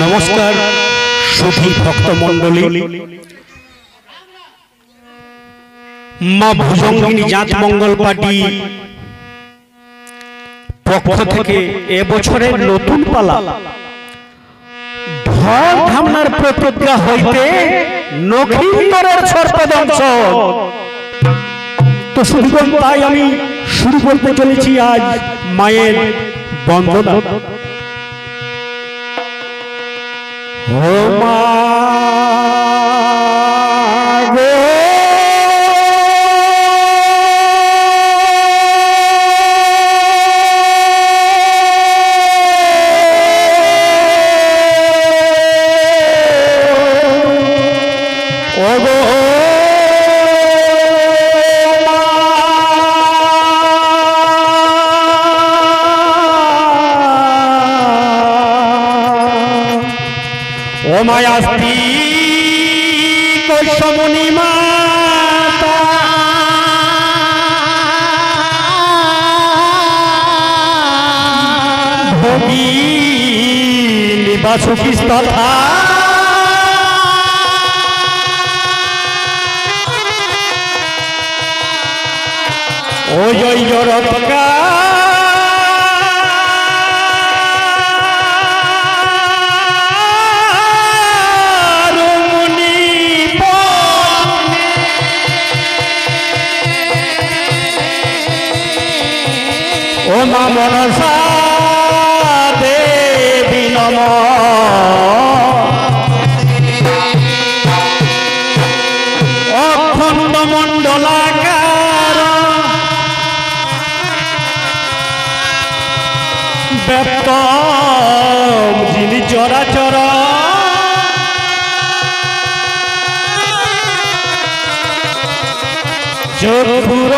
नमस्कार सुधी भक्तमंडली मा भुजंगिनी जात मंगल पार्टी पक्ष থেকে এবছরের নতুন পালা ঢল ঢামনার প্রতিজ্ঞা হইতে নখিন্দরের সর্পদংশ। তো শুধুগণ তাই আমি শুরু করতে চলেছি আজ মায়ের বন্দনা। ও মা ओ मायास्ती कोशमुनि माता भोगिनी बासुकी तथा ओ जय जरतका ओ मां मनसा देवी नमो अखंड मंडलाकार व्याप्त जिनि चराचर चक्षुर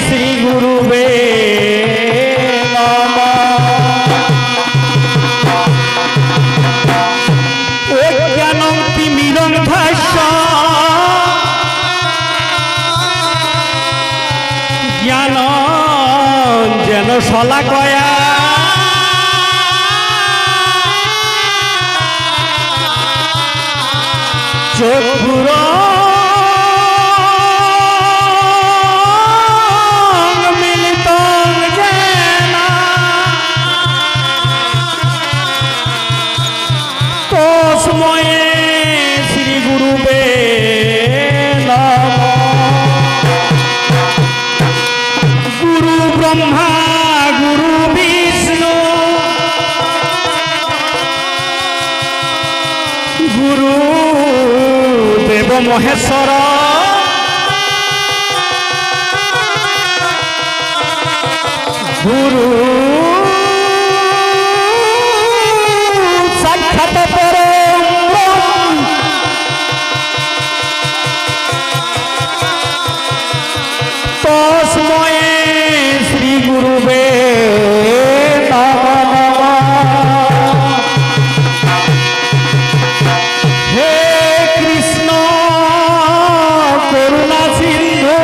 श्री गुरुवे ज्ञान जेन सला गया चक्षुर श्री गुरुवे गुरु ब्रह्मा गुरु विष्णु गुरु देव महेश्वर गुरु साक्षात श्री गुरुवे हे कृष्ण करुणा सिंधु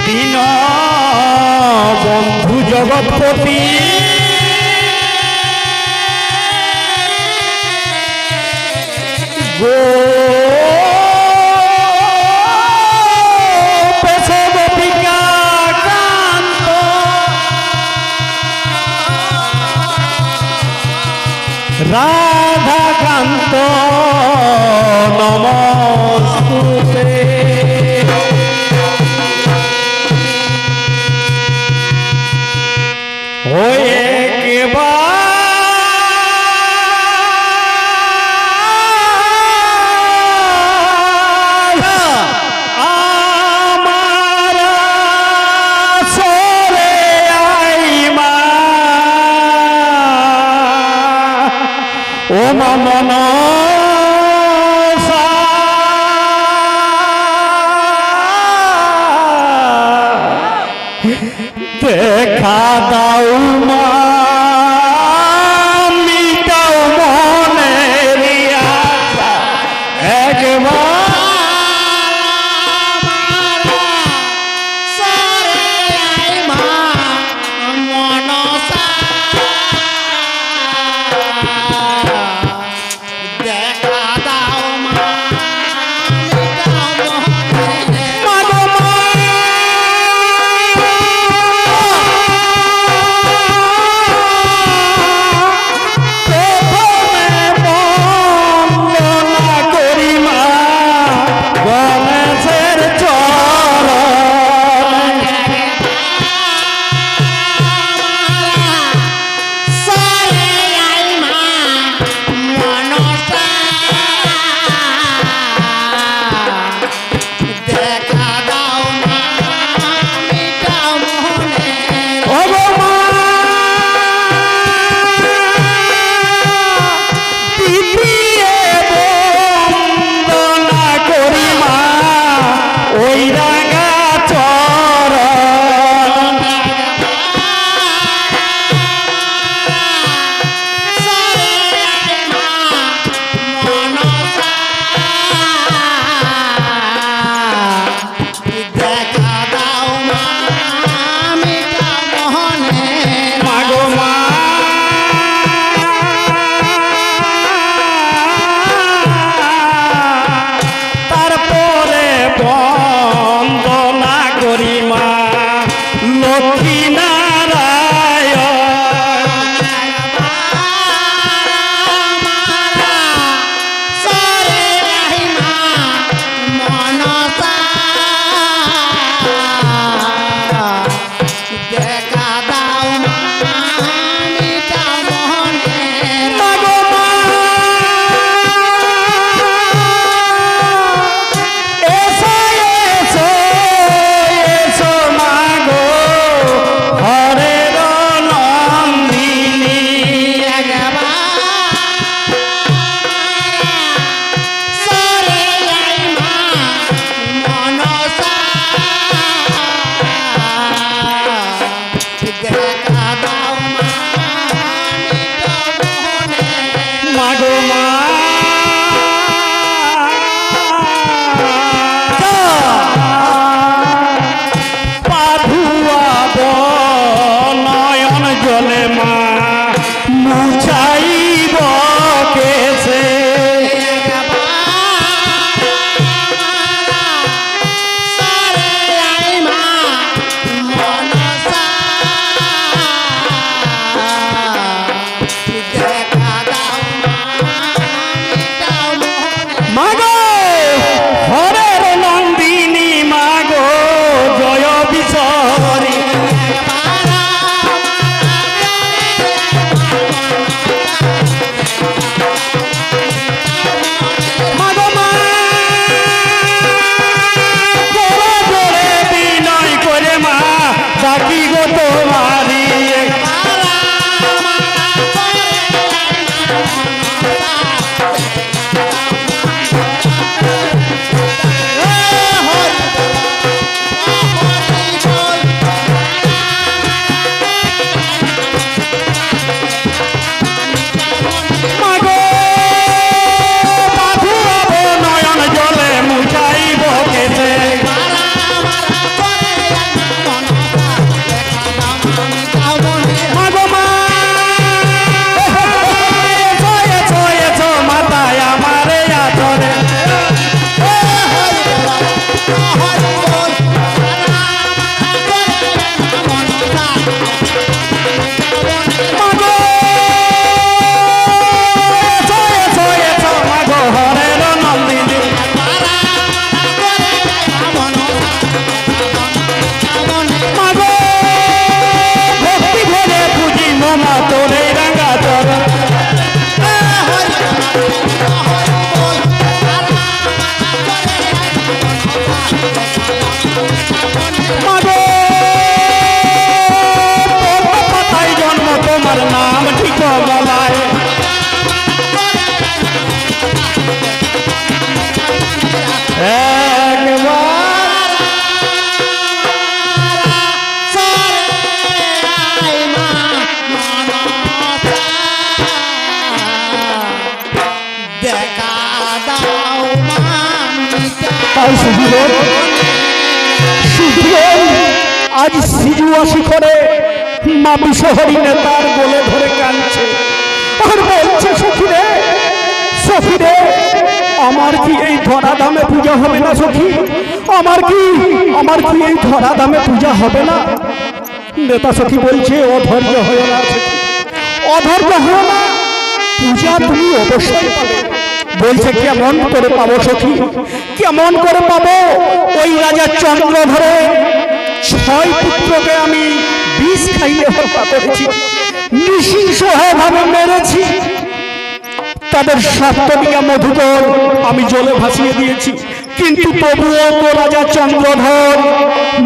दीन बंधु जगतपति गो राधा कांत नमस्ते होए के बाद आमारा सोरे आई मा ओ मनसा देखा दाऊ मा মাগো মা পাধুয়াব নয়ন জলে মা মুছাইব কেসে আজ সিজুয়া শিখরে মা বিশ্বহরি নেতার গোলে ধরে কাঁদছে আর বলছে সখীরে সখীরে আমার কি এই ধরা দামে পূজা হবে না সখী আমার কি এই ধরা দামে পূজা হবে না নেতা সখী বলছে অধৈর্য হয়ে না অধৈর্য হয়ে না পূজা তুমি অবশ্যই পাবে বলছে কেমন করে পাবো সখী কেমন করে পাবো ওই রাজা চন্দ্রধরে 6 পুত্রকে আমি বিষ খাইয়ে হত্যা করেছি নৃশংসভাবে মেরেছি তাদের সাতটিয়া মধুকর আমি জলে ভাসিয়ে দিয়েছি কিন্তু তবুও তো রাজা চন্দ্রধর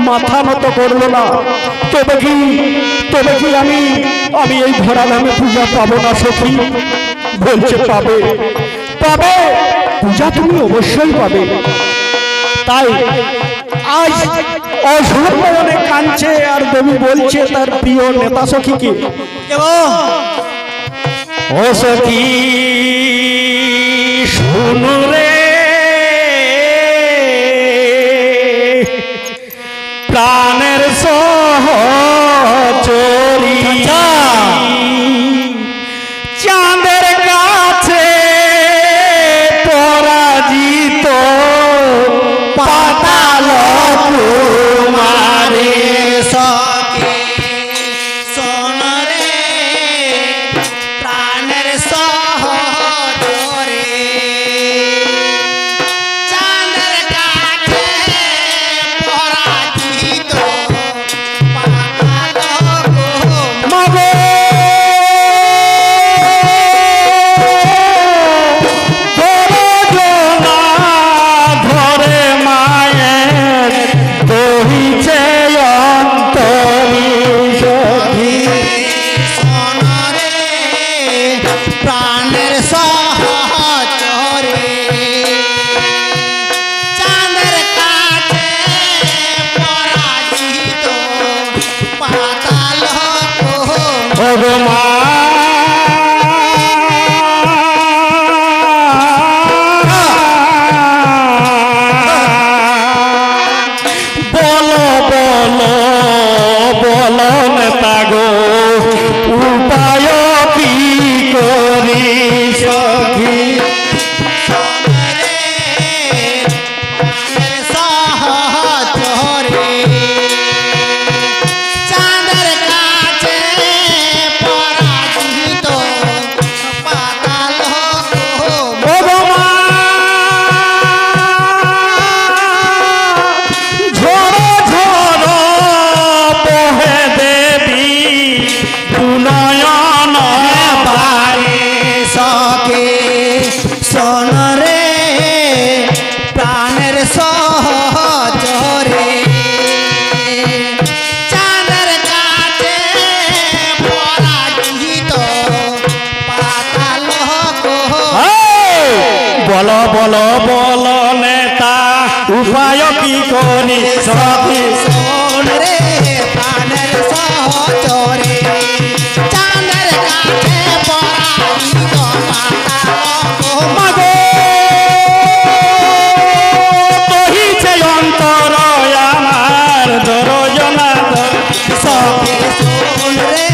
মাথা নত করলো না তবে কি আমি এই ধরা নামে পূজা পাবো না সখী বলছে পাবে পূজা তুমি অবশ্যই পাবে তাই আজ অসম্ভবনে কাঁদছে আর দেবী বলছে তার প্রিয় নেতা সখীকে ও সখী শুনো রে প্রাণের সহচরী চাঁদের কাছে পরাজিত পাতাল কুমারে সখী শোন রে প্রাণের সহচরী চাঁদের কাছে পরাজিত পাতাল কুমারে প্রাণের সহচরী চাঁদের কাছে পরাজিত পাতাল বলো বলো বলো নেতা গো উপায় কি করি সখী চাঁদের কাছে পরাজিত পাতাল ঝড়ো ঝড়ো বহে দেবী নয়ন পারে সকে শোন রে প্রাণের সহচরে চাঁদের কাছে পরাজিত পাতাল বলো বলো বলো নেতা উপায় কি করি সখী শোন রে প্রাণের সহচরে চাঁদের কাছে পরাজিত পাতাল মাগো তহিছে অন্তর আমার দরজনা সখী শোন রে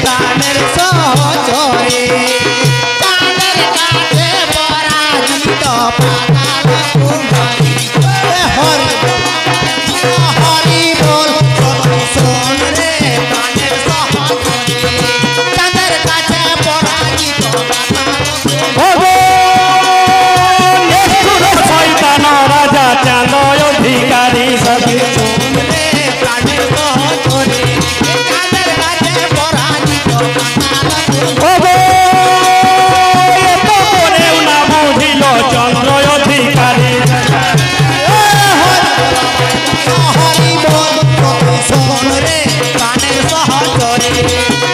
প্রাণের সহচরে চাঁদের কাছে পরাজিত পাতাল হরি বল সখী শোন রে প্রাণের সহচরে চাঁদের কাছে পরাজিত পাতাল শয়তান রাজা চাঁদ অধিকারী সখী প্রাণের সহচরে চাঁদের কাছে পরাজিত পাতাল এত করেও না বুঝিল চন্দ্র অধিকারী হরি বল সখী শোন রে প্রাণের সহচরে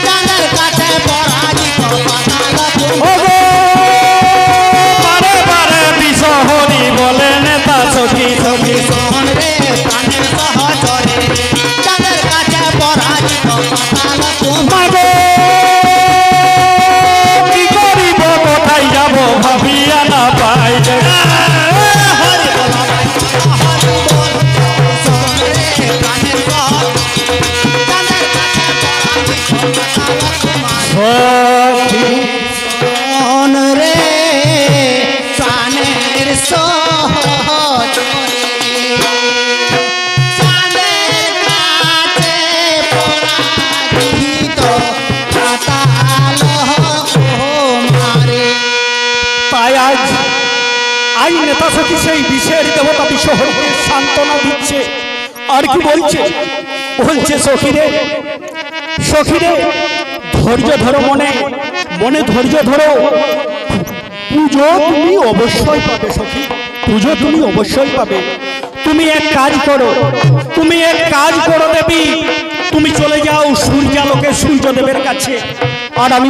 চাঁদের কাছে পরাজিত পাতাল বারে বারে বিশহরি বলে নেতা সখী সখী শোন রে প্রাণের সহচরে চাঁদের কাছে পরাজিত পাতাল মাগো কি করিব কোথায় যাব ভাবিয়া না পাই হরি বল শোন রে প্রাণের সহচরে চাঁদের কাছে পরাজিত পাতাল শোন রে প্রাণের সহচরে চাঁদের কাছে পরাজিত পাতাল মারে তাই আজ নেতা সখী সেই বিষের দেবতা বিশহরীকে সান্ত্বনা দিচ্ছে আর কি বলছে বলছে সখীরে সখীরে ধৈর্য ধরো মনে মনে ধৈর্য ধরো পুজো তুমি অবশ্যই পাবে সখী পুজো তুমি অবশ্যই পাবে তুমি এক কাজ করো দেবী তুমি চলে যাও সূর্যালোকে সূর্যদেবের কাছে আর আমি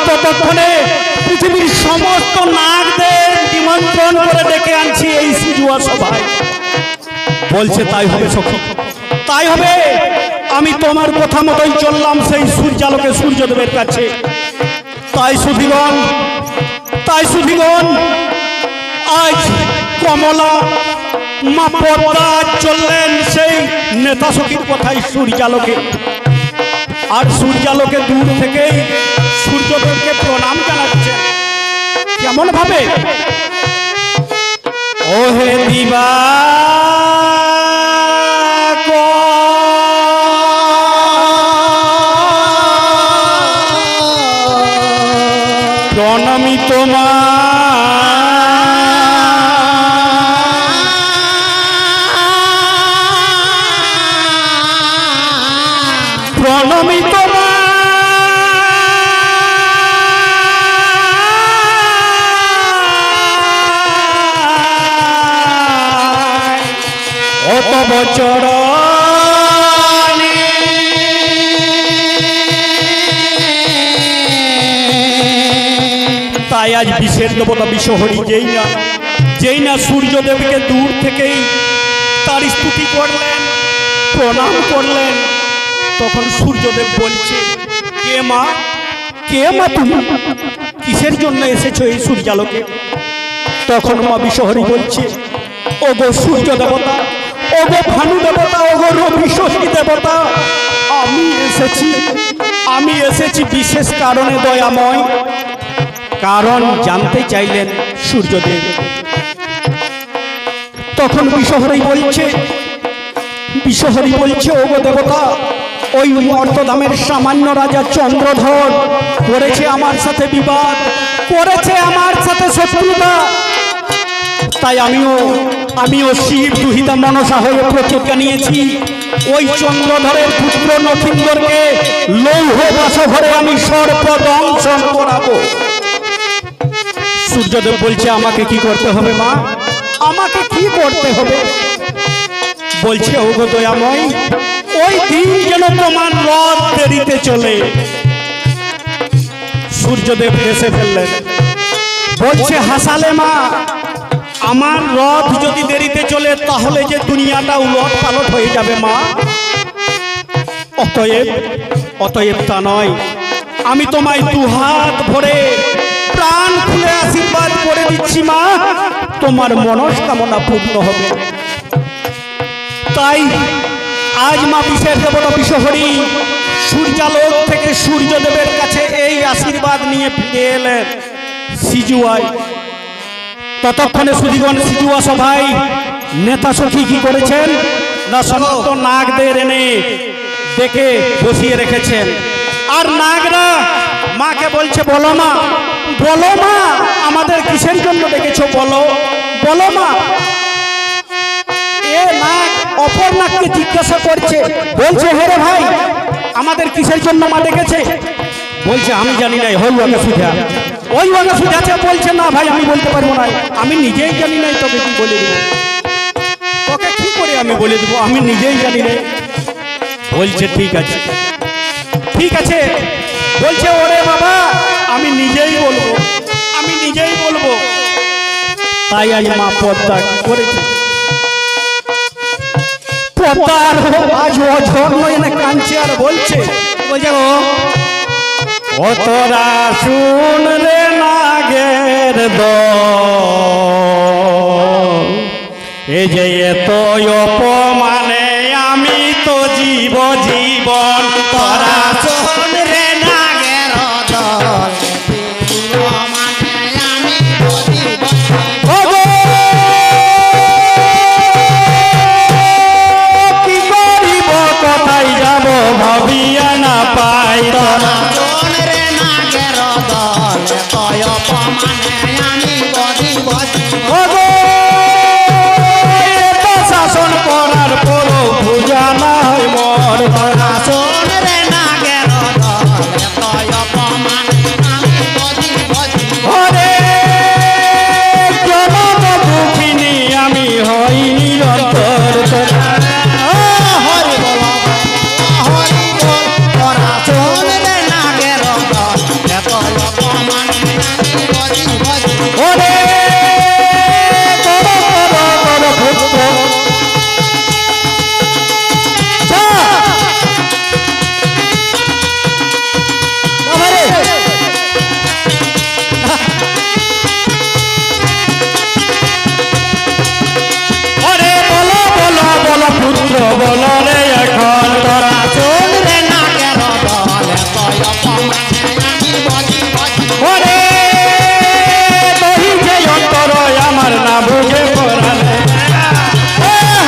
ততক্ষণে পৃথিবীর সমস্ত নাগদের নিমন্ত্রণ করে ডেকে আনছি এই সিজুয়া সভায় বলছে তাই হবে সখী তাই হবে আমি তোমার কথা মতোই চললাম সেই সূর্যালোকে সূর্যদেবের কাছে তাই সুধীগণ আজ কমলা মা পদ্মা চললেন সেই নেতা সখীর কথাই সূর্যালোকে আর সূর্যালোকে দূর থেকেই সূর্যদেবকে প্রণাম জানাচ্ছেন কেমন ভাবে ওহে দিবা প্রণামী প্রণামী অত বছর তাই আজ বিষের দেবতা বিশহরী যেই না সূর্যদেবকে দূর থেকেই তার স্তুতি করলেন প্রণাম করলেন তখন সূর্যদেব বলছে, কে মা, কে মা তুমি, কিসের জন্য এসেছো এই সূর্যালোকে? তখন মা বিশ্বহরি বলছে, ও গো সূর্য দেবতা, ও গো ভানু দেবতা, ও গো রবি শশী দেবতা, আমি এসেছি বিশেষ কারণে দয়াময়। কারণ জানতে চাইলেন সূর্যদেব। তখন বিশ্বহরি বলছে, ও গো দেবতা, ওই মর্তধামের সামান্য রাজা চন্দ্রধর করেছে আমার সাথে বিবাদ, করেছে আমার সাথে শত্রুতা। তাই আমিও শিব দুহিতা মনসা হয়ে প্রতিজ্ঞা নিয়েছি, ওই চন্দ্রধরের পুত্র নথিন্দরকে লৌহ বাসঘরে আমি সর্প দংশন করাবো। সূর্যদেব বলছে, আমাকে কি করতে হবে মা, আমাকে কি করতে হবে? বলছে, ও গো দয়াময়, ওই দিন যেন তোমার রথ দেরিতে চলে। সূর্যদেব হেসে ফেললেন, বলছে, হাসালে মা, আমার রথ যদি দেরিতে চলে তাহলে যে দুনিয়াটা উলট পালট হয়ে যাবে মা। অতএব তা নয়, আমি তোমায় দুহাত ভরে প্রাণ খুলে আশীর্বাদ করে দিচ্ছি মা, তোমার মনস্কামনা পূর্ণ হবে। তাই আজ মা বিশেষ দেবতা বিশ্বহরি সূর্যালোক থেকে সূর্যদেবের কাছে এই আশীর্বাদ নিয়ে ফিরে এলেন সিজুয়ায়। ততক্ষণে সুধীগণ সিজুয়া সভায় নেতা সখী কি করেছেন না, সমস্ত নাগদের এনে ডেকে বসিয়ে রেখেছেন। আর নাগরা মাকে বলছে, বলো মা, বলো মা, আমাদের কিসের জন্য ডেকেছো, বলো বলো মা। এ নাগ অপর নাগকে জিজ্ঞাসা করছে, বলছে, হে রে ভাই, আমাদের কিসের জন্য মা ডেকেছে? বলছে, আমি জানি নাই, ওই ওয়াকে সুঝা, ওই ওয়াকে সুঝাছে। বলছে, না ভাই, আমি বলতে পারবো না, আমি নিজেই জানি নাই, তোকে কি বলে দেবো, তোকে কি করে আমি বলে দেবো, আমি নিজেই জানি নাই। বলছে, ঠিক আছে ঠিক আছে। বলছে, ওরে বাবা, আমি নিজেই বলবো, আমি নিজেই বলবো। তাই আজ মা পদ্মা কি করেছে, পদ্মার আজ অঝর নয়নে কাঁদছে আর বলছে, ও তোরা শুন রে নাগের দল, এ যে এত অপমানে আমি তো জীবন, তোরা শোন রে নাগের দল, মানে আমি বলিব। কি করিব, কোথায় যাব ভাবিয়া না পাই। তোরা শোন রে নাগের দল, তয় অপমানে আমি বলিব। শাসন করার পরও পূজা নাই মর। শোন রে নাগের দল, তয় অপমানে আমি বলিব। ওরে জনম দুঃখিনী আমি হই নিরন্তর। হরি বল, হরি বল, তোরা শোন রে নাগের দল, তয় অপমানে আমি বলিব। ওরে পুত্র পুত্র বলো রে এখন। তোরা শোন রে নাগের দল, তয় অপমানে আমি বলিব। ওরে দহি যে অন্তর আমার না বুঝে পড়ালে।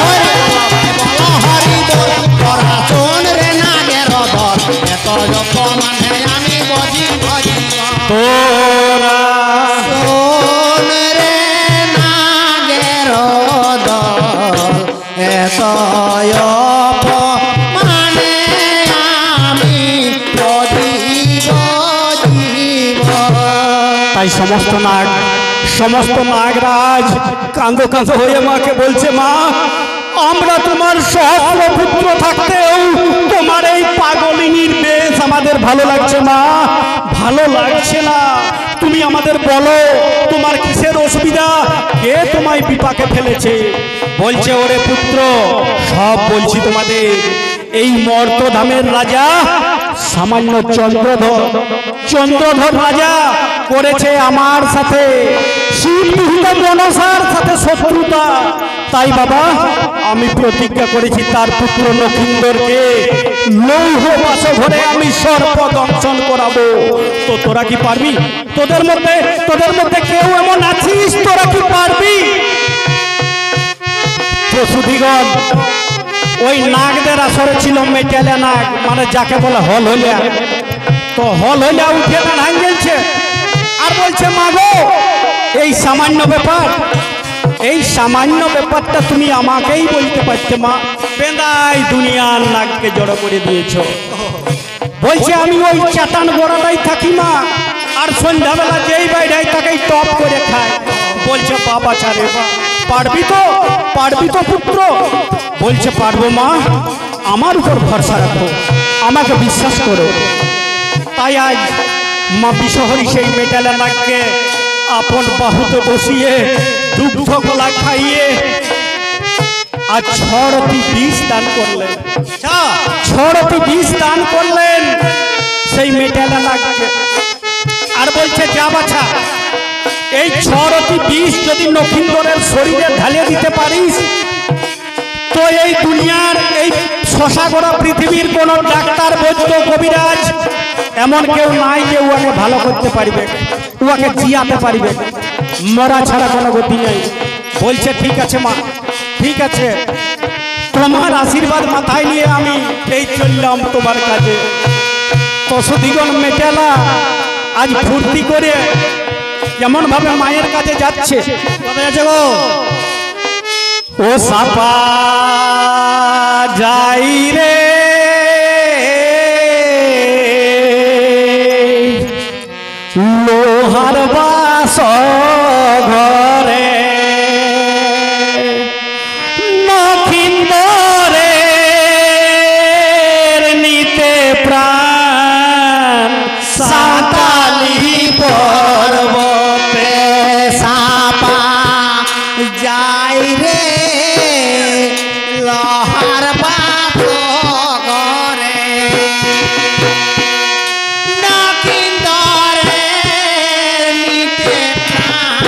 হরি বল, হরি বল, তোরা শোন রে নাগের দল, তয় অপমানে আমি বলিব। তোরা শোন রে নাগের দল, তয় অপমানে আমি বলিব। তাই সমস্ত নাগরাজ কাঁদো কাঁদো হয়ে মাকে বলছে, মা, আমরা তোমার সহস্র পুত্র থাকতেও তোমার এই পাগলিনীর বেশ আমাদের ভালো লাগছে মা, ভালো লাগছে না। তুমি আমাদের বলো তোমার কিসের অসুবিধা, কে তোমায় বিপাকে ফেলেছে? বলছে ওরে পুত্র, সব বলছি তোমাদের। এই মর্তধামের রাজা সামান্য চন্দ্রধর রাজা করেছে আমার সাথে শিবদূত মনসার সাথে শত্রুতা। তাই বাবা আমি প্রতিজ্ঞা করেছি তার পুত্র লক্ষিন্দরকে লৌহ বাসঘরে আমি সর্প দংশন করাবো। তো তোরা কি পারবি? তোদের মধ্যে কেউ এমন আছিস, তোরা কি পারবি? প্রসূতিগণ, ওই নাগদের আসরে ছিল মেটেলে নাগ, মানে যাকে বলে হল হইয়া। তো হল হইয়া উঠে দাঁড়ান গেছে আর বলছে মাগো, এই সামান্য ব্যাপারটা তুমি আমাকেই বলতে পারতে মা, বেদাই দুনিয়ার নাগকে জড়ো করে দিয়েছ। বলছে আমি ওই চাতান গোড়াটাই থাকি মা, আর সন্ধ্যাবেলা যেই বাইরে তাকেই টপ করে খায়। বলছে বাবা চারে পারবি তো পুত্র? বলছে পারবো মা, আমার উপর ভরসা রাখো, আমাকে বিশ্বাস করো। তাই আজ মা বিষহরী সেই মেটালা নাগকে আপন বাহুতে বসিয়ে দুগ্ধ কলা খাইয়ে আর 6 বিষ দান করলেন। 6 বিষ দান করলেন সেই মেটালা নাগকে। আর বলছে যা বাছা, এই 6 বিষ যদি লক্ষিন্দরের শরীরে ঢালিয়ে দিতে পারিস, তো এই দুনিয়ার এই শশাগড়া পৃথিবীর কোন ডাক্তার, বৈদ্য, কবিরাজ এমন কেউ নাই যে উহাকে ভালো করতে পারবে, উহাকে জিয়াতে পারবে, মরা ছাড়া কোনো গতি নেই। বলছে ঠিক আছে মা, ঠিক আছে, তোমার আশীর্বাদ মাথায় নিয়ে আমি এই চললাম তোমার কাছে। প্রসূতিগণ মেটেলা আজ ফুর্তি করে কেমন ভাবে মায়ের কাছে যাচ্ছে। ও সাপা যাই রে লোহার বাস ঘরে, লক্ষিন্দরের নিতে প্রাণ সাঁতালি পর্বতে সাপা যাই রে লোহার বাস ঘরে, লক্ষিন্দরের নিতে প্রাণ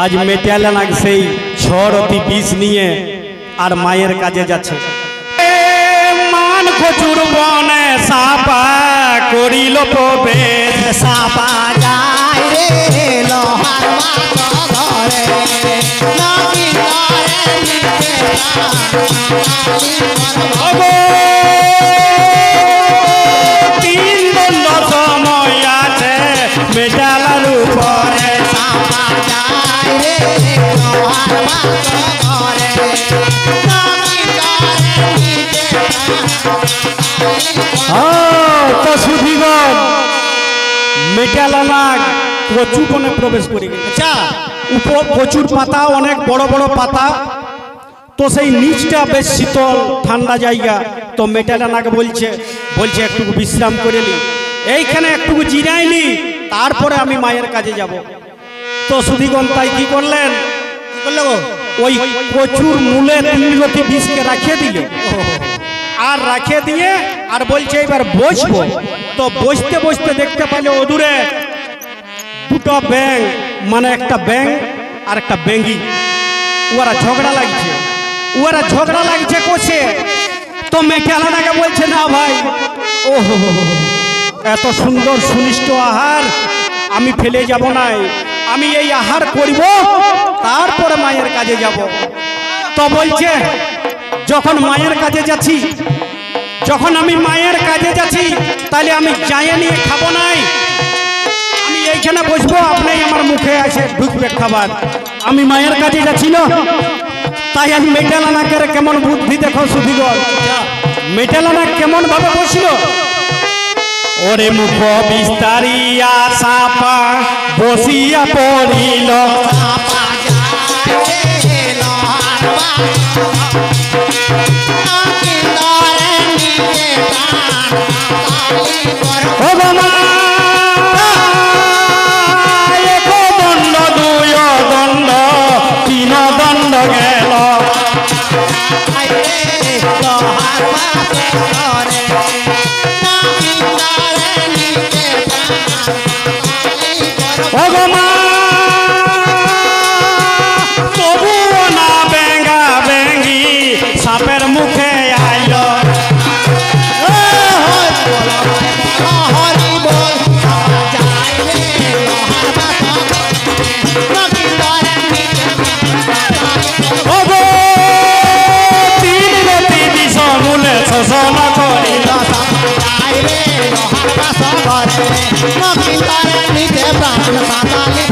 আজ মেটালে না সেই ছড়তি বিষ নিয়ে আর মায়ের কাজে যাচ্ছে। মান কচুর বনে সাপা করিল প্রবেশ, সাপা যায় রে লোহার বাস ঘরে, নাকি ঘরে নিতে তিন দণ্ড সময় আছে মেটালার উপরে, সাপা যায় রে লোহার বাস ঘরে, নাকি ঘরে নিতে তো সুধীগণ মেটালানা কচু বনে প্রবেশ করে গেছে। আচ্ছা উপর প্রচুর পাতা, অনেক বড় বড় পাতা, তো সেই নিচটা বেশ শীতল ঠান্ডা জায়গা। তো মেটালানাকে বলছে একটু বিশ্রাম করে নি, এইখানে একটু জিরাইলি, তারপরে আমি মায়ের কাজে যাব। তো সুধীগণ তাই কি করলেন, কি করলে গো? ওই কচুর মূলে 3 রতি বিষকে রাখিয়ে দিল, আর রাখিয়ে দিয়ে আর বলছে এবার বসবো। তো বসতে বসতে দেখতে পাইলে অদূরে দুটো ব্যাঙ, মানে একটা ব্যাঙ আর একটা ব্যাঙি, ওরা ঝগড়া লাগছে কোষে। তো মেঘালানাকে বলছে না ভাই, ও এত সুন্দর সুনিষ্ট আহার আমি ফেলে যাব না, আমি এই আহার করব, তারপরে মায়ের কাজে যাব। তো বলছে যখন মায়ের কাজে যাচ্ছি, যখন আমি মায়ের কাজে যাচ্ছি, তাহলে আমি যাইয়ে নিয়ে খাবো নাই, আমি এইখানে বসবো, আপনি আমার মুখে আছে ঢুকবে খাবার, আমি মায়ের কাজে যাচ্ছি না। তাই আজ মেটালানাকে কেমন বুদ্ধি দেখো সুধীগণ, মেটালানা কেমন ভাবে বসল, ওরে মুখ বিস্তারিয়া সাপা বসিয়া পড়িল, সাপা যায় রে লোহার বাস নাকি ঘরে নিতে এক দণ্ড দুই দণ্ড তিন দণ্ড গেল, লোহার বাস ঘরে নাকি ঘরে নিতে তবুও না বেঙ্গা বেঙ্গি সাপের মুখে আইল, হরি বল সাপা যায় রে লোহার বাস নাকি ঘরে নিতে তিন রতি বিষ মূলে শোষণ করিল, সাপা যায় রে লোহার বাস ঘরে নাকি ঘরে নিতে প্রাণ সাঁতালি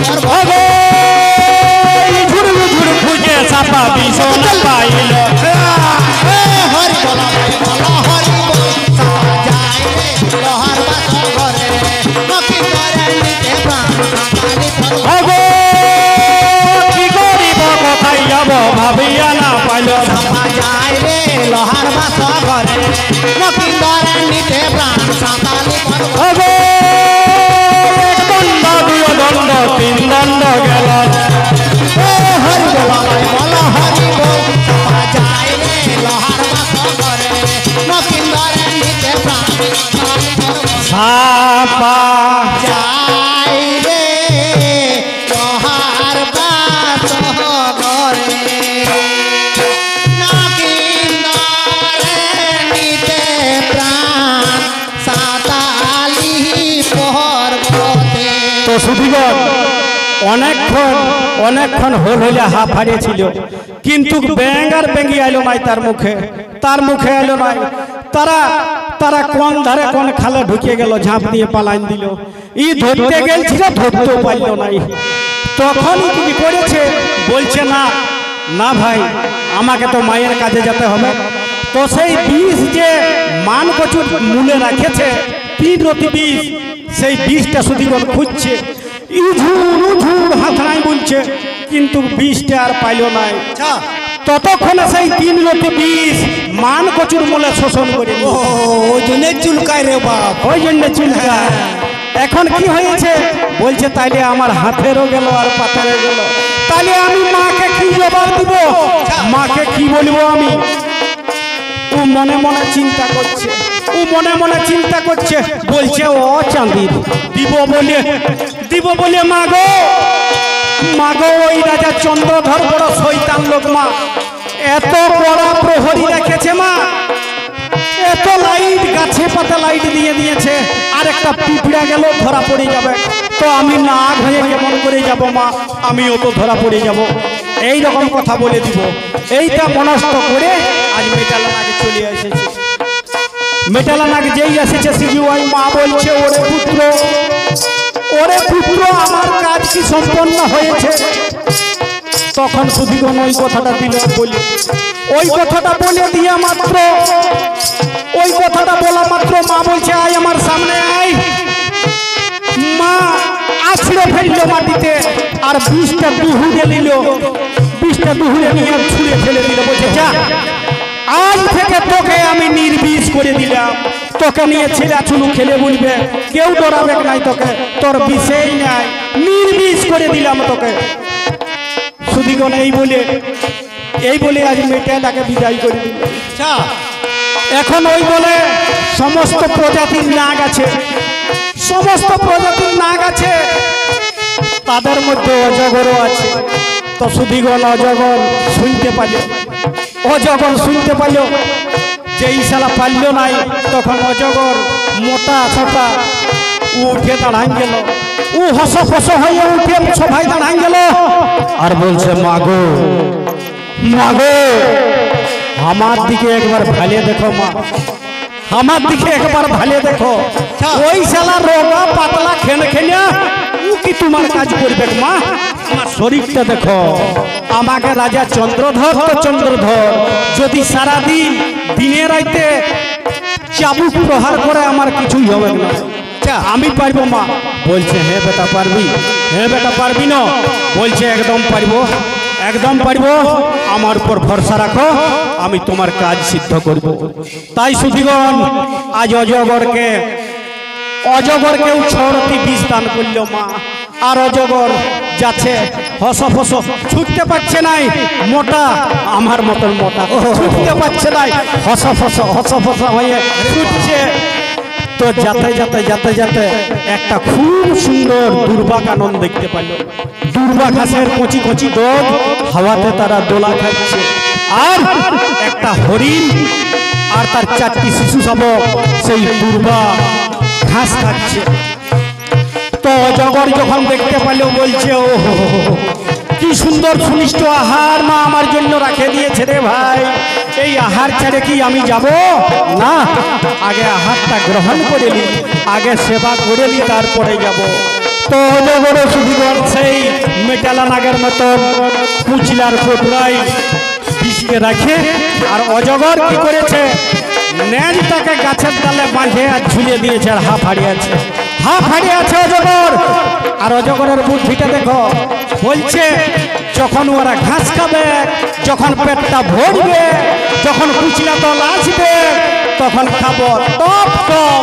করব ঝুড় খুঁজে সাপা বিষ পাইল, হরি বলা হরি বল সাপা যায় রে লোহার বাস ঘরে নাকি ঘরে নিতে প্রাণ সাঁতালি করব কি করিব কোথায় যাব ভাবিয়া না পাইল, সাপা যায় রে লোহার বাস ঘরে নাকি ঘরে নিতে প্রাণ সাঁতালি করব এক দণ্ড দুই দণ্ড তিন দণ্ড গেল, হরি বলা হরি বল সাপা যায় রে লোহার বাস ঘরে নাকি ঘরে নিতে প্রাণ সাঁতালি করব সাপা যায় রে লোহার বাস ঘরে নাকি ঘরে নিতে প্রাণ সাঁতালি পর্বতে। তো সুধীগণ অনেকক্ষণ হইলে হাফ হারিয়েছিল, কিন্তু ব্যাঙ আর ব্যাঙ্গি আইলো নাই তার মুখে আইলো নাই, তারা কোন ধারে কোন খালে ঢুকে গেল, ঝাঁপ দিয়ে পালাইন দিল, ই ধরতে গেছিল ধরতেও পারল নাই। তখন কি করেছে, বলছে না ভাই আমাকে তো মায়ের কাজে যেতে হবে। তো সেই বিষ যে মান কচুর মূলে রাখেছে 3 রতি বিষ, সেই বিষটা সুধীগণ খুঁজছে, ইঝুর হাত নাই বলছে, কিন্তু বিষটা আর পাইল নাই। ততক্ষণে সেই 3 রতি বিষ মান কচুর মূলে শোষণ করে নিল। ওই জন্য চুলকায় রে বাপ, ওই জন্য চুলকায়। এখন কি হয়েছে, বলছে তাইলে আমার হাতেরও গেল আর পাতারও গেল, তাহলে আমি মাকে কি জবাব দিব, মাকে কি বলবো আমি। ও মনে মনে চিন্তা করছে, বলছে ও চাঁদির দিব বলে মা গো মাগো ওই রাজা চন্দ্রধর বড় শয়তান লোক মা, এত বড় প্রহরী রেখেছে মা, এত লাইট গাছে পাতা লাইট দিয়ে দিয়েছে, আর একটা পিঁপড়া গেল ধরা পড়ে যাবে, তো আমি না হয়ে কেমন করে যাব মা, আমিও তো ধরা পড়ে যাব। এই রকম কথা বলে দিব। এইটা মনস্থ করে আজ মেটালানাকে চলে এসেছে। মেটালানাকে যেই এসেছে সিজিওয়াই মা বলছে, ওরে পুত্র আমার কাজ কি সম্পন্ন হয়েছে? তখন সুধীগণ ওই কথাটা দিল বলি, ওই কথাটা বলে দিয়ে মাত্র, ওই কথাটা বলা মাত্র মা বলছে আয় আমার সামনে আয়। মা আছড়ে ফেললো মাটিতে, আর 20টা দুহুরে নিল, 20টা দুহুরে নিয়ে ছুঁড়ে ফেলে দিল। বলছে যা, আজ থেকে তোকে আমি নির্বিষ করে দিলাম, তোকে নিয়ে ছেলেছুলু খেলে বলবে, কেউ ডরাবে নাই, তোকে তোর বিষেই নাই, নির্বিষ করে দিলাম তোকে। সুধীগণ এই বলে আজ মেয়েটাকে বিদায় করে দিল। এখন ওই বলে সমস্ত প্রজাতির নাগ আছে, সমস্ত প্রজাতির নাগ আছে, তাদের মধ্যে অজগরও আছে। তো সুধীগণ অজগর শুনতে পারল, অজগর শুনতে পারল, যেই শালা পারল নাই, তখন অজগর মোটা ছোটা উঠে দাঁড়াই গেল, ও হস ফস হয়ে উঠে সবাই দাঁড়াই গেল, আর বলছে মাগো মাগো আমার দিকে একবার ভালে দেখো মা, আমার দিকে একবার ভালে দেখো। ওই শালা রোগা পাতলা খেলে খেলে ও কি তোমার কাজ করবে মা? আমার শরীরটা দেখো, আমাকে রাজা চন্দ্রধর তো চন্দ্রধর যদি সারাদিন দিনে রাইতে চাবুক প্রহার করে আমার কিছুই হবে না, আমি পারবো মা। বলছে হ্যাঁ বেটা পারবি, হ্যাঁ বেটা পারবি না? বলছে একদম পারবো, একদম পারবো, আমার উপর ভরসা রাখো, আমি তোমার কাজ সিদ্ধ করব। তাই সুধীগণ আজ অজগরকেও 6টি বিষ দান করল মা, আর অজগর যাচ্ছে হস ফস, ছুটতে পারছে নাই, মোটা আমার মতন মোটা, ছুটতে পারছে নাই, হস ফস হয়ে ছুটছে। তো যাতে যাতে যাতে যাতে একটা খুব সুন্দর দুর্বা কানন দেখতে পেল, দুর্বা ঘাসের কচি কচি ডগ হাওয়াতে তারা দোলা খাচ্ছে, আর একটা হরিণ আর তার 4টি শিশু শাবক সেই দুর্বা ঘাস খাচ্ছে। তো অজগর যখন দেখতে পেল বলছে ও কি সুন্দর সুনিষ্ট আহার মা আমার জন্য রাখে দিয়েছে রে ভাই, এই আহার ছেড়ে কি আমি যাব না, আগে আহারটা গ্রহণ করে নি, আগে সেবা করে নি, তারপরে যাব। তো অজগর সুধীগণ সেই মেটালা নাগের মতন কুচিলার কোটরাই বিষকে রাখে, আর অজগর কি করেছে, ন্যাজটাকে গাছের ডালে বাঁধে আর ঝুলিয়ে দিয়েছে, আর হাফ হারিয়েছে, হাফ হারিয়ে আছে অজগর। আর অজগরের বুদ্ধিটা দেখো, বলছে যখন ওরা ঘাস খাবে, যখন পেটটা ভরবে, যখন কুচিলা তল আসবে, তখন খাবো টপ টপ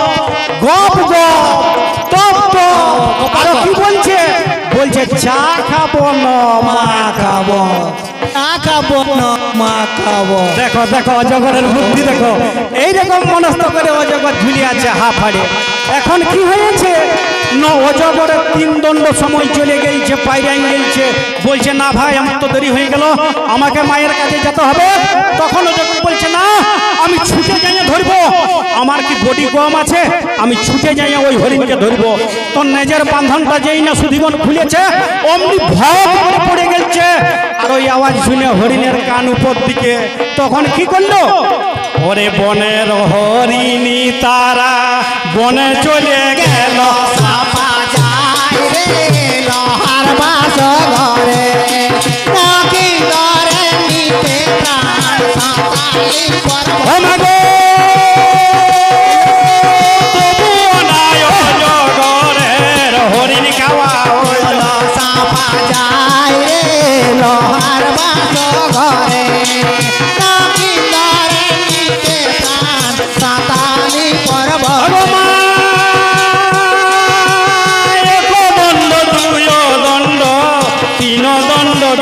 গপ গপ টপ টপ। আর কি বলছে, বলছে চা খাবো না মা খাবো, চা খাবো না মা খাবো। দেখো দেখো অজগরের বুদ্ধি দেখো, এইরকম মনস্থ করে অজগর ঝুলিয়ে আছে হাফ হারিয়ে। এখন কি হয়েছে না, অজগরের 3 দণ্ড সময় চলে গেছে, পাইরাই গেছে, বলছে না ভাই আমার তো দেরি হয়ে গেল, আমাকে মায়ের কাছে যেতে হবে। তখন অজগর বলছে না, আমি ছুটে যাইয়া ধরবো, আমার কি বডি কম আছে, আমি ছুটে যাইয়া ওই হরিণকে ধরবো। তো নেজের বাঁধনটা যেই না সুধীগণ খুলেছে, অমনি ভয় পড়ে গেছে, আর ওই আওয়াজ শুনে হরিণের কান উপর দিকে। তখন কি করলো, ওরে বনের হরিণী তারা বনে চলে গেল, সাপা যায় রে লোহার বাস ঘরে, নাকি ধরে নিতে প্রাণ সাঁতালি পর্বত। অজগরের হরিণ খাওয়া হইল, সাপা যায় রে লোহার বাস ঘরে, নাকি ধরে নিতে প্রাণ সাঁতালি পর্বত।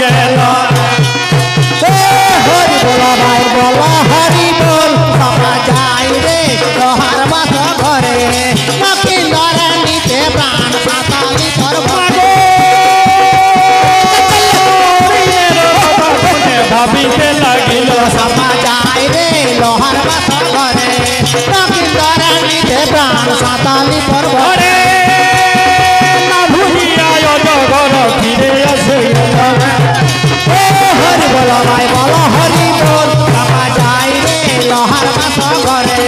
গেল হরি বলা ভাই বলা হরি বল, সবাই বাস ঘরে দক্ষিণ দ্বারে নিতে প্রাণ সাঁতালি পর্বতে ওরে না ভুলিয়া অজগর ফিরে আসে ও হরি বল ভাই বল হরি বল বাবা যাই রে লোহার বাস ঘরে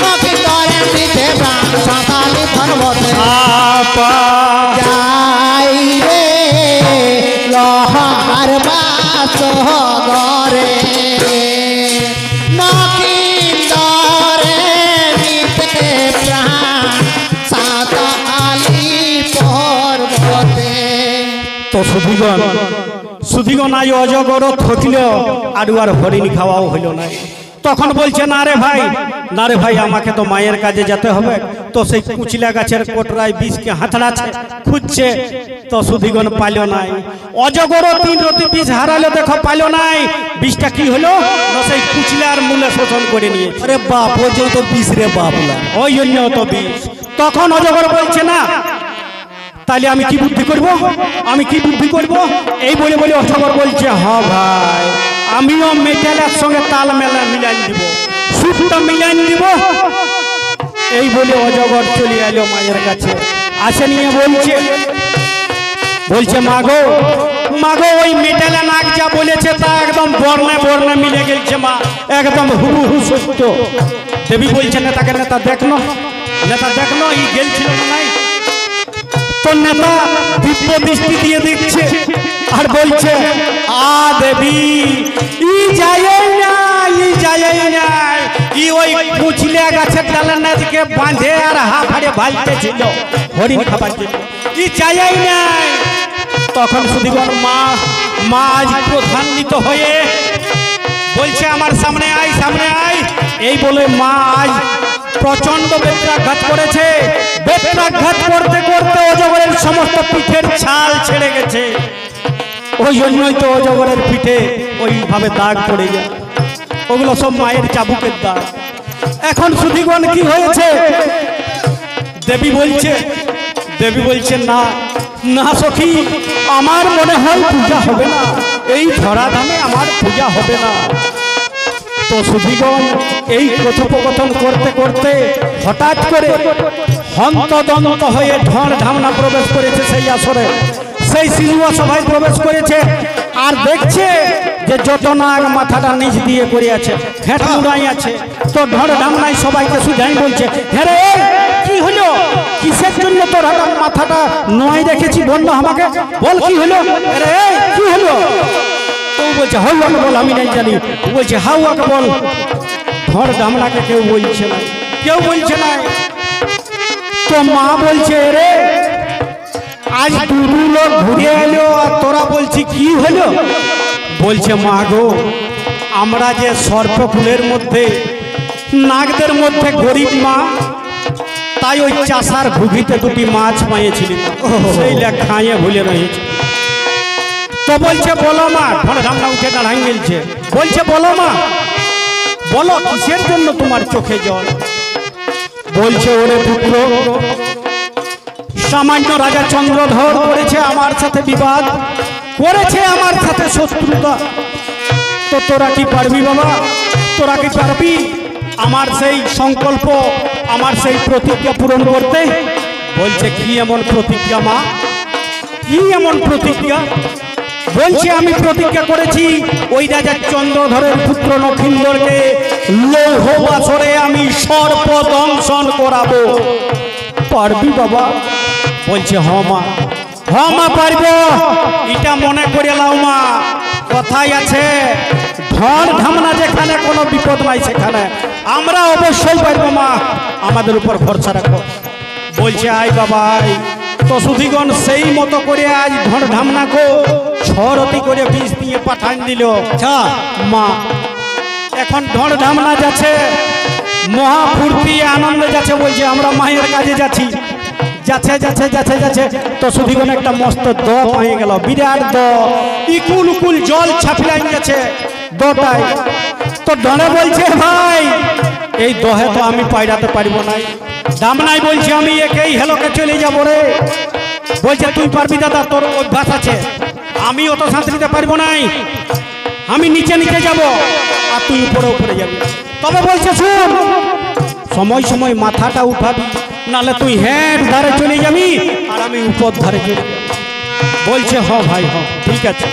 দক্ষিণ দ্বারে নিতে প্রাণ সাঁতালি পর্বতে আপা যাই রে লোহার বাস ঘরে নকিন্দরে নিতে প্রাণ সাঁতালি পর্বতে তো সুধিগণ আই অজগর থকিল আর হরিণ খাওয়াও হইল না। তখন বলছে না রে ভাই আমাকে তো মায়ের কাজে যেতে হবে। তো সেই কুচিলা গাছের কোটরায় বিষকে হাতড়াচ্ছে খুঁজছে, তো সুধিগণ পাইল নাই। অজগর 3 রতি বিষ হারালো, দেখো পাইল নাই। বিষটা কি হলো না সেই কুচিলার মূলে শোষণ করে নিয়েছে। আরে বাপ ও যে তো বিষ রে বাপলা ওই জন্য তো বিষ। তখন অজগর বলছে না তাহলে আমি কি বুদ্ধি করব এই বলে অজগর বলছে হ্যাঁ ভাই আমিও মেটালের সঙ্গে তাল মিলাই দিব, সুরটা মিলাই দিব। এই বলে অজগর চলে এলো মায়ের কাছে। আসে নিয়ে বলছে মাগো ওই মেটালে নাক যা বলেছে তা একদম বর্ণে মিলে গেছে মা, একদম হুবহু সত্য। দেবী বলছে নেতাকে নেতা দেখলো ই গেলছিল না নাই। তো নেতা দিব্য দৃষ্টি দিয়ে দেখছে আর বলছে দেবী ই যায় না ই ওই কুচিলা গাছের ডালের নাচকে বাঁধে আর হাফাড়ে ভালতেছিল হরিণ খাবার জন্য, ই যায় নাই। তখন সুধিগণ মা আজ প্রধান্বিত হয়ে বলছে আমার সামনে আয়। এই বলে মা আজ প্রচন্ড বেত্রাঘাত করেছে। বেত্রাঘাত করতে অজগরের সমস্ত পিঠের ছাল ছেড়ে গেছে। ওই জন্যই তো অজগরের পিঠে ওইভাবে দাগ পড়ে যায়, ওগুলো সব মায়ের চাবুকের দাগ। এখন সুধিগণ কি হয়েছে? দেবী বলছে না সখী আমার মনে হয় পূজা হবে না, এই ধরাধামে আমার পূজা হবে না। তো সুধিগণ এই কথোপকথন করতে হঠাৎ করে হন্তদন্ত হয়ে ঢড় ঢামনা প্রবেশ করেছে সেই আসরে, সেই সিজুয়া সভায় প্রবেশ করেছে। আর দেখছে যে যত নাগ মাথাটা নিচ দিয়ে করে আছে, ঘেঁট মুড়াই আছে। তো ঢড় ঢামনাই সবাইকে সুঝাই বলছে হ্যাঁ রে কি হলো, কিসের জন্য তোর মাথাটা নয় রেখেছি বল আমাকে, বল কি হলো রে, কি হলো? বলছে হাউয়াকে বল, আমি নাই জানি। বলছে হাউয়াকে বল। ঢড় ঢামনাকে কেউ বলছে না। তো মা বলছে রে আজ 2 লোক ঘুরে এলো আর তোরা বলছি কি হলো? বলছে মা গো আমরা যে সর্পকুলের মধ্যে নাগদের মধ্যে গরিব মা, তাই ওই চাষার ভুগিতে 2টি মাছ পাইয়েছিলি, সেই খাইয়ে ভুলে রয়েছে। তো বলছে বলো মা, ঢড় ঢামনা উঠে দাঁড়াই গেলছে। বলছে বলো মা, বলো কিসের জন্য তোমার চোখে জল? বলছে ওরে পুত্র, সামান্য রাজা চন্দ্রধর করেছে আমার সাথে বিবাদ, করেছে আমার সাথে শত্রুতা। তো তোরা কি পারবি বাবা, তোরা কি পারবি আমার সেই সংকল্প, আমার সেই প্রতিজ্ঞা পূরণ করতে? বলছে কি এমন প্রতিজ্ঞা মা, কি এমন প্রতিজ্ঞা? বলছে আমি প্রতিজ্ঞা করেছি ওই রাজা চন্দ্রধরের পুত্র নখিন্দরকে লৌহ বাছরে আমি সর্প দংশন করাবো। পারবি বাবা? বলছে হ মা পারব। এটা মনে করে লাও মা, কথাই আছে ঢড় ঢামনা যেখানে কোনো বিপদ নাই সেখানে আমরা অবশ্যই পারবো মা, আমাদের উপর ভরসা রাখো। বলছে আয় বাবা আয়। তো সুধিগণ সেই মতো করে আজ ঢড় ঢামনাকে 6 রতি করে বিষ দিয়ে পাঠান দিল। মা এখন ঢড় ঢামনা যাচ্ছে, মহাফূর্তি আনন্দে যাচ্ছে। বলছে আমরা মায়ের কাজে যাচ্ছি। যাচ্ছে তো সুধিগণ একটা মস্ত দ পাইয়ে গেল, বিরাট দ, ইকুল জল ছাপিলাই গেছে দটায়। তো ডনে বলছে ভাই এই দহে তো আমি পাইরাতে পারবো নাই। ডামনাই বলছে আমি একেই হেলোকে চলে যাবো রে। বলছে তুই পারবি দাদা, তোর অভ্যাস আছে, আমি অত সাঁতরিতে পারবো নাই। আমি নিচে নিচে যাব আর তুই উপরে উপরে যাবি। তবে বলছে শুন, সময় সময় মাথাটা উঠাবি, নালে তুই হেড ধারে চলে যাবি আর আমি উপর ধারে চলে যাবি। বলছে হ ভাই হ, ঠিক আছে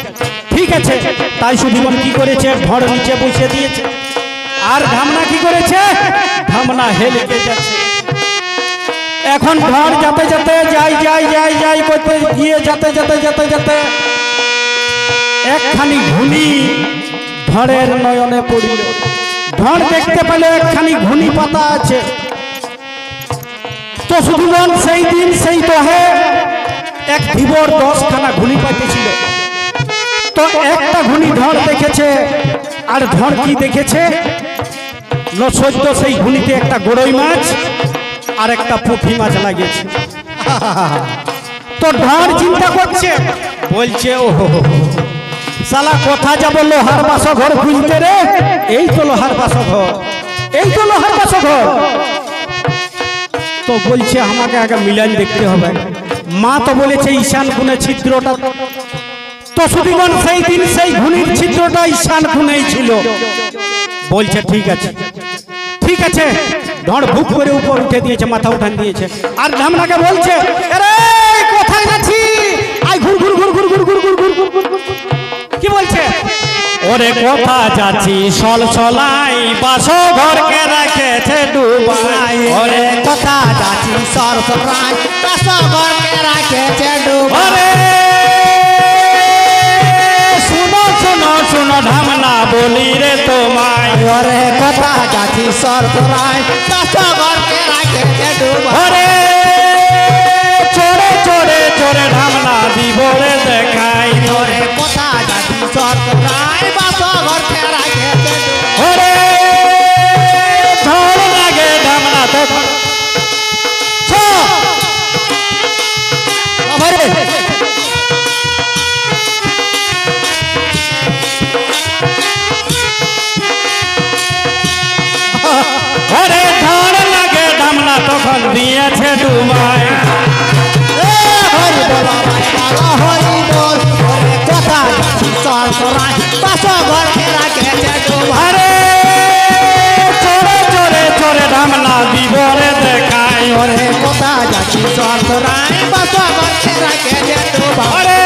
ঠিক আছে। তাই সুধীবন কি করেছে, ঢড় নিচে বসে দিয়েছে। আর ধামনা কি করেছে, ধামনা হেলিকে যাচ্ছে। এখন ঢড় যেতে যেতে যাই করতে গিয়ে যেতে একখানি ঘুনি ঢড়ের নয়নে পড়িল। ঢড় দেখতে পেলে একখানি ঘুনি পাতা আছে। তো সুধীবন সেই দিন সেই দহে এক ধীবর 10খানা ঘুনি পাইতেছিল। তো একটা ঘুনি ঢড় দেখেছে, আর ঢড় কি দেখেছে, সদ্য সেই ঘুনিতে একটা গড়ই মাছ আর একটা পুঁটি মাছ লাগিয়েছে। তো ঢড় চিন্তা করছে, বলছে ও শালা কোথা যাব লোহার বাসঘর খুঁজতে রে, এই তো লোহার বাসঘর, এই তো লোহার বাসঘর। তো বলছে আমাকে আগে মিলান দেখতে হবে। মা তো বলেছে ঈশান কোণে ছিদ্রটা। তো সুধীবন সেই দিন সেই ঘুনির ছিদ্রটা ঈশান কোণেই ছিল। বলছে ঠিক আছে ঠিক আছে। ঢড় ভুক করে উপর উঠে দিয়েছে, মাথা উঠান দিয়েছে। আর ধামনাকে বলছে আরে কোথায় যাচ্ছি, আই ঘুর ঘুর ঘুর ঘুর ঘুর ঘুর ঘুর ঘুর ঘুর ঘুর। কি বলছে, ওরে কোথা যাচ্ছি সল সলাই বাসঘরকে রেখেছে ডুবাই। ওরে কথা যাচ্ছি সরসরাই বাসঘরকে রেখেছে ডুবাই। শুনো শুনো শুনো ধামনা বলি রে তোমায়, ওরে কথা যাচ্ছি সরসরাই বাসঘরকে রেখেছে ডুবাই। ওরে চড়ে চড়ে চড়ে ধামনা দিবরে দেখাই। ওরে কথা যাচ্ছি সরসরাই বাসঘরকে রেখেছে ডুবাই। ওরে ঝড় লাগে ধামনা তো ওরে ঝড় লাগে ধামনা তখন দিয়েছে ডুবাই। হরি বল হরি বল। ওরে কথা যাচ্ছি সরসরাই বাসঘরকে রেখেছে ডুবাই। আরে চড়ে চড়ে চড়ে ধামনা দিবরে দেখাই। ওরে কথা যাচ্ছি সরসরাই বাসঘরকে রেখেছে ডুবাই। আরে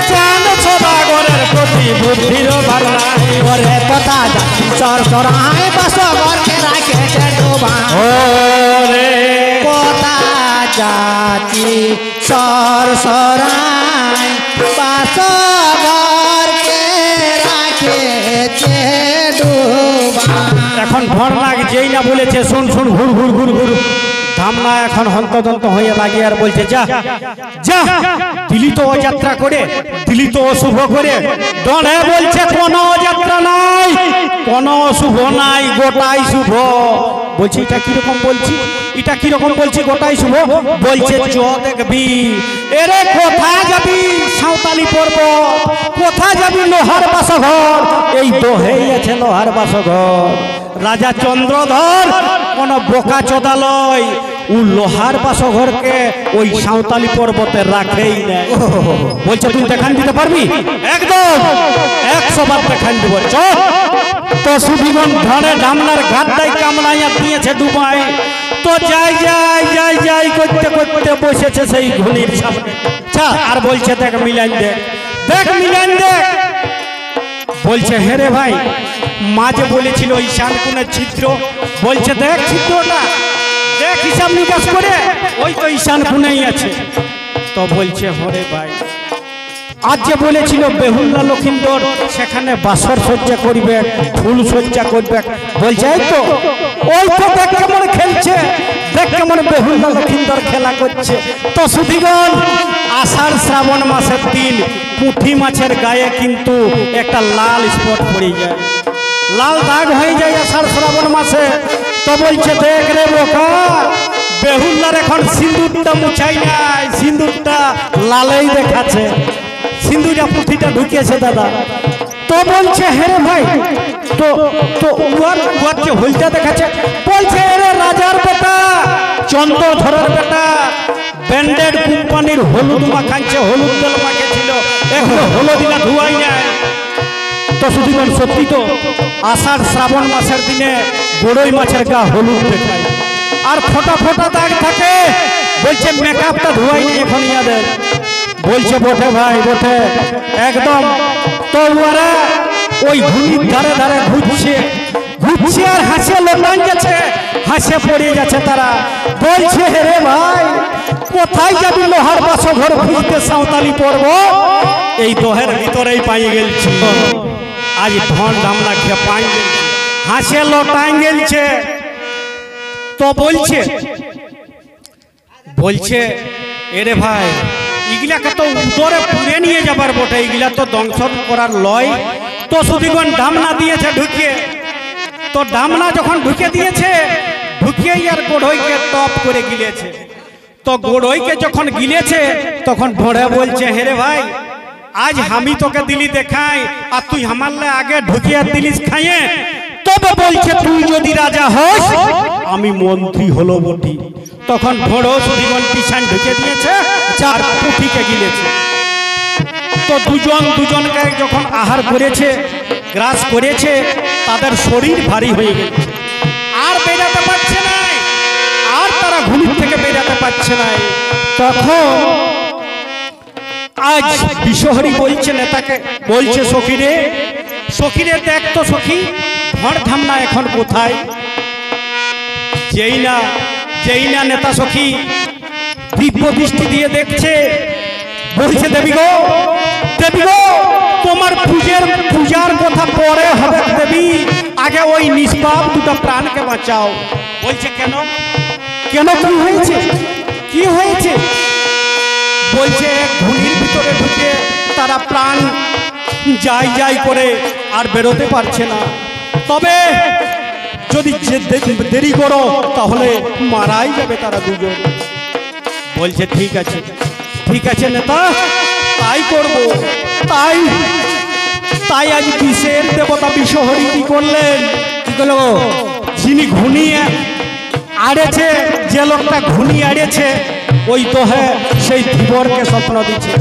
চাঁদ সদাগরের প্রতি বুদ্ধির বাড়াই। ওরে কথা যাচ্ছি সরসরাই বাসঘরকে রেখেছে ডুবাই। ওরে কথা যাচ্ছি সরসরাই বাসঘরকে রেখেছে ডুবাই। এখন ভর লাগ যেই না বলেছে শুন শুন ঘুর ঘুর ঘুর ঘুর। ধামনা এখন হন্তদন্ত হয়ে লাগে আর বলছে যা যা, দিলি তো অযাত্রা করে, দিলি তো অশুভ করে। ডনে বলছে কোনো অযাত্রা নাই, কোনো অশুভ নাই, গোটাই শুভ। বলছি এটা কিরকম বলছি, এটা কিরকম বলছি গোটাই শুভ। বলছে চ দেখবি। এরে কোথায় যাবি সাঁওতালি পর্বত, কোথায় যাবি লোহার বাসঘর, এই দোহেই আছে লোহার বাসঘর। রাজা চন্দ্রধর কোন বোকা চোদালয়, ও লোহার বাসঘরকে ওই সাঁওতালি পর্বতে রাখেই না। বলছে তুই দেখান দিতে পারবি, একদম 100 বার দেখান দিব। চ তো সুধীবন ধরে ধামনার ঘাটটাই কামড়াইয়া দিয়েছে ডুবাই। তো যাই করতে করতে বসেছে সেই ঘুনির সামনে। আর বলছে দেখ মিলান দেখ, দেখ মিলান দেখ। বলছে হে রে ভাই, মা যে বলেছিল ঈশান কোণের ছিদ্র, বলছে দেখ ছিদ্রটা দেখ, হিসাব নিকাশ করে ওই তো ঈশান কোণেই আছে। তো বলছে হরে ভাই, আজ যে বলেছিল বেহুল্লা লক্ষিন্দর সেখানে বাসর সজ্জা করবে, ফুল সজ্জা করবে। বলছে এই তো ওই তো দেখ কেমন খেলছে, দেখ কেমন বেহুল্লা লক্ষিন্দর খেলা করছে। তো সুধীগণ আষাঢ় শ্রাবণ মাসের দিন পুঁটি মাছের গায়ে কিন্তু একটা লাল স্পট পড়ে যায়, লাল দাগ হয়ে যায় আষাঢ় শ্রাবণ মাসে। তো বলছে দেখ রে বোকা, বেহুল্লার এখন সিঁদুরটা মুছাই নাই, সিঁদুরটা লালেই দেখাচ্ছে, সিঁদুরটা পুঁথিটা ঢুকিয়েছে দাদা। তো বলছে হ্যাঁ রে ভাই, তো তো উয়ার যে হলটা দেখাচ্ছে। বলছে রে রাজার বেটা, চন্দ্রধরের বেটা, ব্র্যান্ডেড কোম্পানির হলুদ মাখাচ্ছে, হলুদ তেল মাখেছিল, এখন হলুদিনা ধুয়াই নাই। তো শুধুগণ সত্যি তো আষাঢ় শ্রাবণ মাসের দিনে বড়ই মাছের গা হলুদ দেখায় আর ফোটা ফোটা দাগ থাকে। বলছে মেকআপটা ধোয়াইনি এখন ইয়াদের। বলছে বটে ভাই বটে একদম। তো ওরা ওই ঘুড়ির ধারে ধারে ঘুরছে ঘুরছে আর হাসে লোটান যাচ্ছে, হাসে পড়ে যাচ্ছে তারা। বলছে রে ভাই কোথায় যাবি লোহার বাসো ঘর খুঁজতে সাঁওতালি পড়ব, এই দহের ভিতরেই পাই গেলছি। আজ ধন দামনা খেয়ে পাই গেলছি, হাসে লোটাই গেলছে। তো বলছে বলছে এরে ভাই এগুলাকে তো উদরে পুড়ে নিয়ে যাবার বটে, এগুলা তো দংশন করার লয়। তো শুধুগণ ডামনা দিয়েছে ঢুকিয়ে। তো ডামনা যখন ঢুকে দিয়েছে ঢুকিয়ে আর গোড়ইকে টপ করে গিলেছে। তো গোড়ইকে যখন গিলেছে তখন ভোরে বলছে হেরে ভাই আজ আমি তোকে দিলি দেখাই আর তুই আমারলে আগে ঢুকিয়ে দিলিস খাইয়ে। তবে বলছে তুই যদি রাজা হস আমি মন্ত্রী হলো বটি। তখন ভোড়ো শুধুগণ পিছান ঢুকে দিয়েছে আর পুঁটিকে গিলেছে। তো দুজন দুজনকে যখন আহার করেছে গ্রাস করেছে তাদের শরীর ভারী হয়ে গেছে, আর বেরাতে পারছে না, আর তারা ঘুম থেকে বেরাতে পারছে না। তখন আজ বিশ্বহরি বলছে নেতাকে, বলছে সখীরে সখীরে দেখ তো সখী ভড় ধামনা এখন কোথায়। যেই না নেতা সখী দিব্য দৃষ্টি দিয়ে দেখছে বলছে দেবী গো তোমার পূজার কথা পরে হবে দেবী, আগে ওই নিষ্পাপ দুটো প্রাণকে বাঁচাও। বলছে কেন কেন কি হয়েছে কি হয়েছে? বলছে ঘুড়ির ভিতরে ঢুকে তারা প্রাণ যাই করে আর বেরোতে পারছে না। তবে যদি দেরি করো তাহলে মারাই যাবে তারা দুজন। বলছে ঠিক আছে নেতা তাই করব। তাই আজ বিষের দেবতা বিশ্বহরি কি করলেন, কি করলো? যিনি ঘুনিয়ে আড়েছে, যে লোকটা ঘুনি আড়েছে ওই তো হ্যাঁ সেই ধীবরকে স্বপ্ন দিচ্ছে।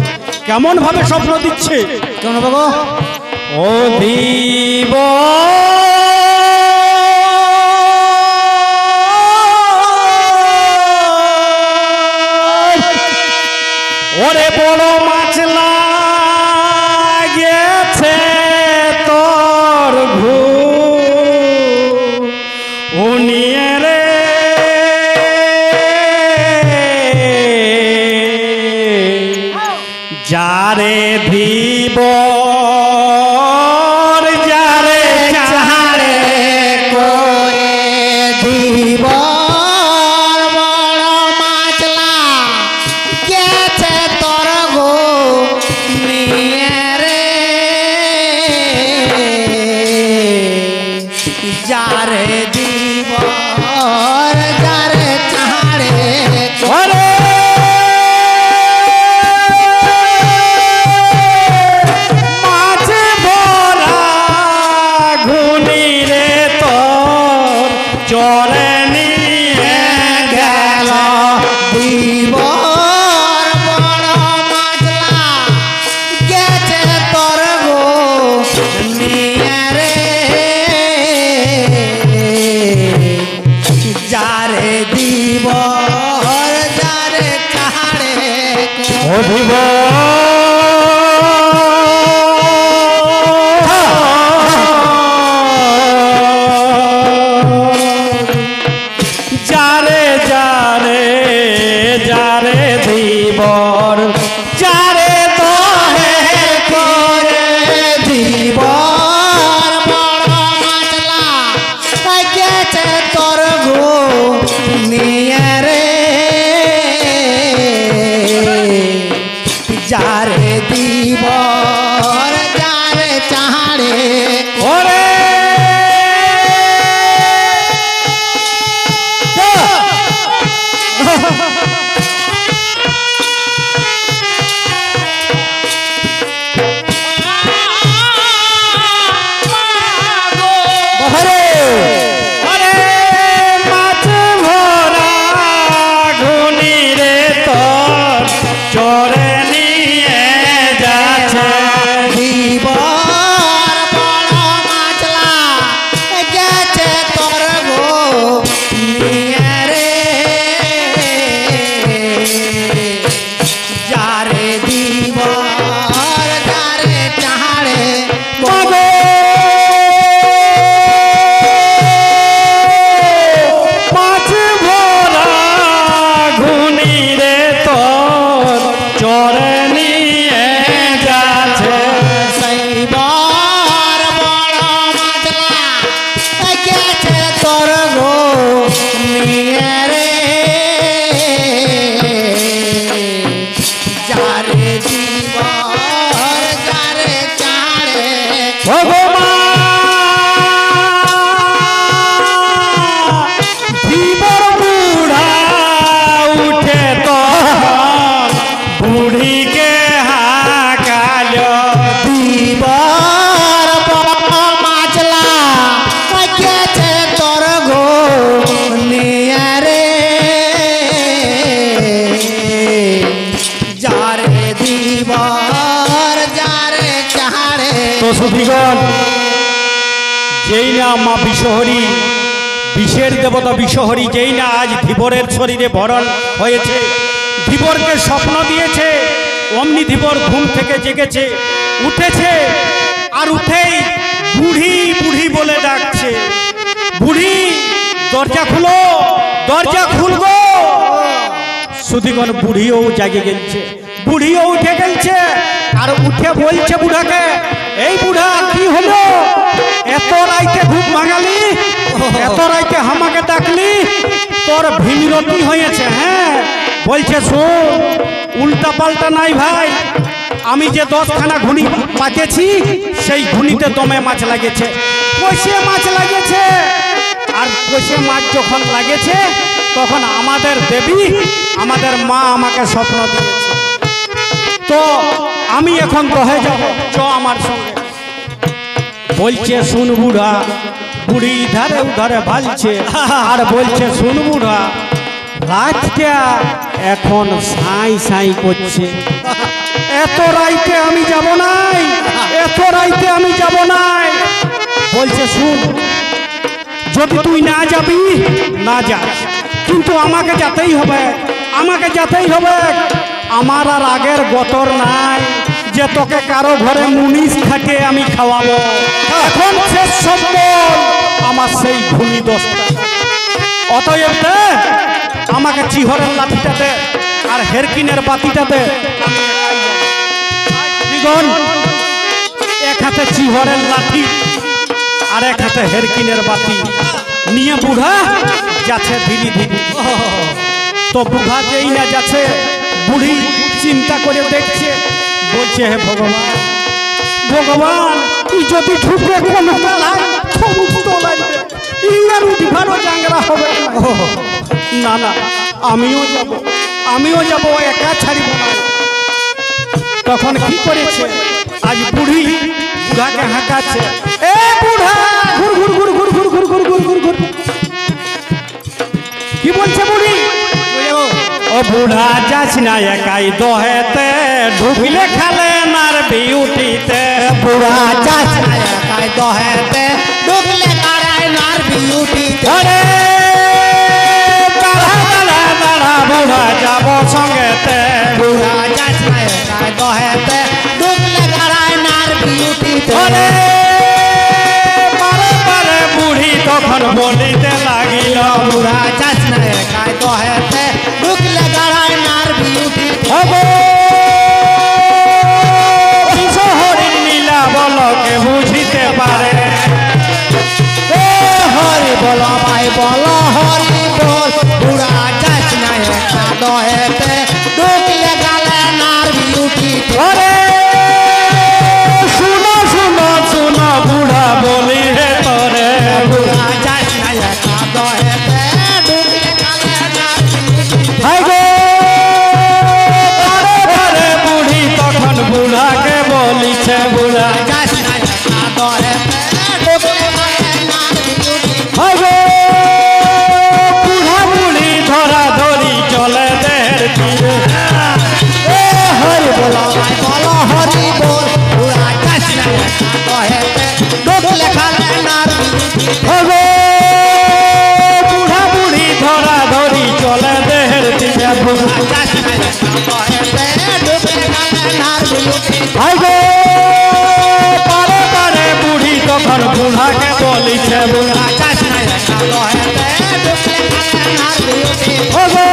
কেমন ভাবে স্বপ্ন দিচ্ছে কেন বাবা? ও ধীব ওরে বড় মাছ লাগেছে তোর ঘুনিয়ে রে, যারে ধীব যারে চারে করে দিব বড় মাছলা গেছে তোর গো নিয়ে রে, যারে দিব যারে চারে ওরে মাছ ভরা ঘুনি রে তোর চরে নিয়ে গেল। দিব বড় মাছলা গেছে তোর গো নিয়ে রে, যারে দিব যারে চারে ও ধীব তোর গো নিয়ে রে যারে জীবর যারে চাড়ে জীবর বুড়া উঠে তো বুড়িকে হাকাল দিবার মাছলা গেছে তোর গো নিয়ে রে যারে দিবার যারে চাড়ে তো সুফিগণ, যেই না মা বিশ্বহরী, বিষের দেবতা বিশ্বহরী যেই না আজ ধীবরের শরীরে ভরণ হয়েছে, ধীবরকে স্বপ্ন দিয়েছে, অমনি ধীবর ঘুম থেকে জেগেছে, উঠেছে, আর উঠেই বুড়ি বুড়ি বলে ডাকছে, বুড়ি দরজা খুলো, দরজা খুলবো। সুধীগণ, বুড়িও জাগে গেছে, বুড়িও উঠে গেছে, আর উঠে বলছে বুড়াকে, এই বুড়া কি হলো, এত রাইতে ঘুম ভাঙালি, এত রাইতে আমাকে ডাকলি, তোর ভিনরতি হয়েছে? হ্যাঁ, বলছে শোন, উল্টা পাল্টা নাই ভাই, আমি যে 10খানা ঘুনি পাতেছি সেই ঘুনিতে দমে মাছ লাগেছে, কষে মাছ লাগেছে, আর কষে মাছ যখন লাগেছে তখন আমাদের দেবী, আমাদের মা আমাকে স্বপ্ন দিয়েছে, তো আমি এখন দহে যাব, চ আমার সঙ্গে। বলছে শুন বুড়া, বুড়ি ধারে উধারে ভালছে, আর বলছে শুন বুড়া, রাতটা এখন সাই সাই করছে, এত রাইতে আমি যাব নাই, এত রাইতে আমি যাব নাই। বলছে শুন, যদি তুই না যাবি না যাস, কিন্তু আমাকে যেতেই হবে, আমাকে যেতেই হবে, আমার আর আগের গতর নাই যে তোকে কারো ঘরে মুনিশ খাটিয়ে আমি খাওয়াবো, এখন শেষ সম্বল আমার সেই ঘুনি 10টা, অতএব দে আমাকে চিহরের লাঠিটাতে আর হেরকিনের বাতিটাতে, আমি একাই যাব। দ্বিগণ, এক হাতে চিহরের লাঠি আর এক হাতে হেরকিনের বাতি নিয়ে বুড়া যাচ্ছে ধীরে ধীরে। তো বুড়া যেই না যাচ্ছে, বুড়ি চিন্তা করে দেখছে, বলছে হে ভগবান, ভগবান তুই যদি ঢুকে কোনো বেলায় তো লাগবে, ইংরের উদ্ধারও জাংরা হবে না, না আমিও যাব, আমিও যাব, একা ছাড়িব না। তখন কি করেছে, আজ বুড়ি বুড়াকে হাঁকাচ্ছে, এ বুড়া ঘুর ঘুর ঘুর ঘুর ঘুর ঘুর ঘুর ঘুর ঘুর ঘুর। কি বলছে বুড়ি, ও বুড়া যাস না একাই দহেতে, ঢুকলে খালে নার বিউটিতে, বুড়া যাস না একাই দহেতে, ঢুকলে কারায় নার বিউটিতে। আরে দাঁড়া দাঁড়া দাঁড়া বুড়া যাব সঙ্গেতে, বুড়া যাস না একাই দহেতে, ঢুকলে কারায় নার বিউটিতে। আরে পারে পারে বুড়ি তখন বলিতে লাগিল, বুড়া যাস না একাই দহেতে, ঢুকলে কারায় নার বিউটিতে। হবো হরিণ নীলা বলকে বুঝিতে পারে, এ হরি বল ভাই বল হরি বল, বুড়া যাস না একা দহেতে, ঢুকলে গালে নার বিউটিতে। আরে শুনো শুনো শুনো বুড়া বলি রে তোরে, বুড়া যাস না একা দহেতে, ঢুকলে গালে নার বিউটিতে। হাই গো পারে পারে বুড়ি তখন বুড়াকে বলিছে, বুড়া যাস না একা দহেতে, ঢুকলে গালে নার বিউটিতে। হাই গো বুড়া বুড়ি ধরা ধরি চলে দেহের তীরে, এ হরি বল ভাই বল হরি বল, বুড়া যাস না একা দহেতে, ঢুকলে গালে নার বিউটিতে। হাই গো বুড়া বুড়ি ধরা ধরি চলে দেহের তীরে, বুড়া যাস না একা দহেতে, ঢুকলে গালে নার বিউটিতে। হাই গো পারে পারে বুড়ি তখন বুড়াকে বলিছে, বুড়া যাস না একা দহেতে, ঢুকলে গালে নার বিউটিতে। ও গো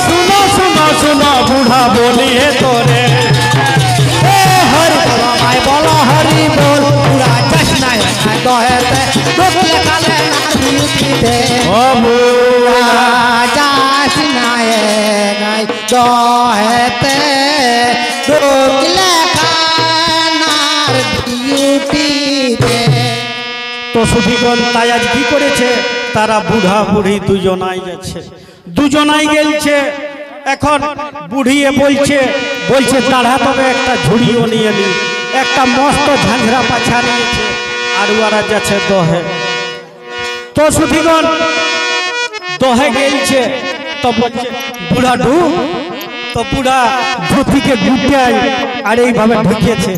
শুনো শুনো শুনো বুড়া বলি হে তোরে, এ হরি বল ভাই বল হরি বল, বুড়া যাস না একা দহেতে, ঢুকলে গালে নার ডিউটিতে ও বুড়া যাস নায়ে গাই দহেতে ঢুকলে খানার ডিউটিতে। তো সুধিগণ তাই আজ কি করেছে, তারা বুড়া বুড়ি দুজনাই গেছে, দুজনাই গেলছে। এখন বুড়িয়ে বলছে দাঁড়া তবে একটা ঝুড়িও নিয়ে নি, একটা মস্ত ঝাঁঝরা পাছা নিয়েছে আর ওরা যাচ্ছে দহে। তো সুধিগণ দহে গেলছে, তো বলছে বুড়া ঢুক। তো বুড়া ধুতিকে গুটিয়ায় আর এইভাবে ঢুকেছে।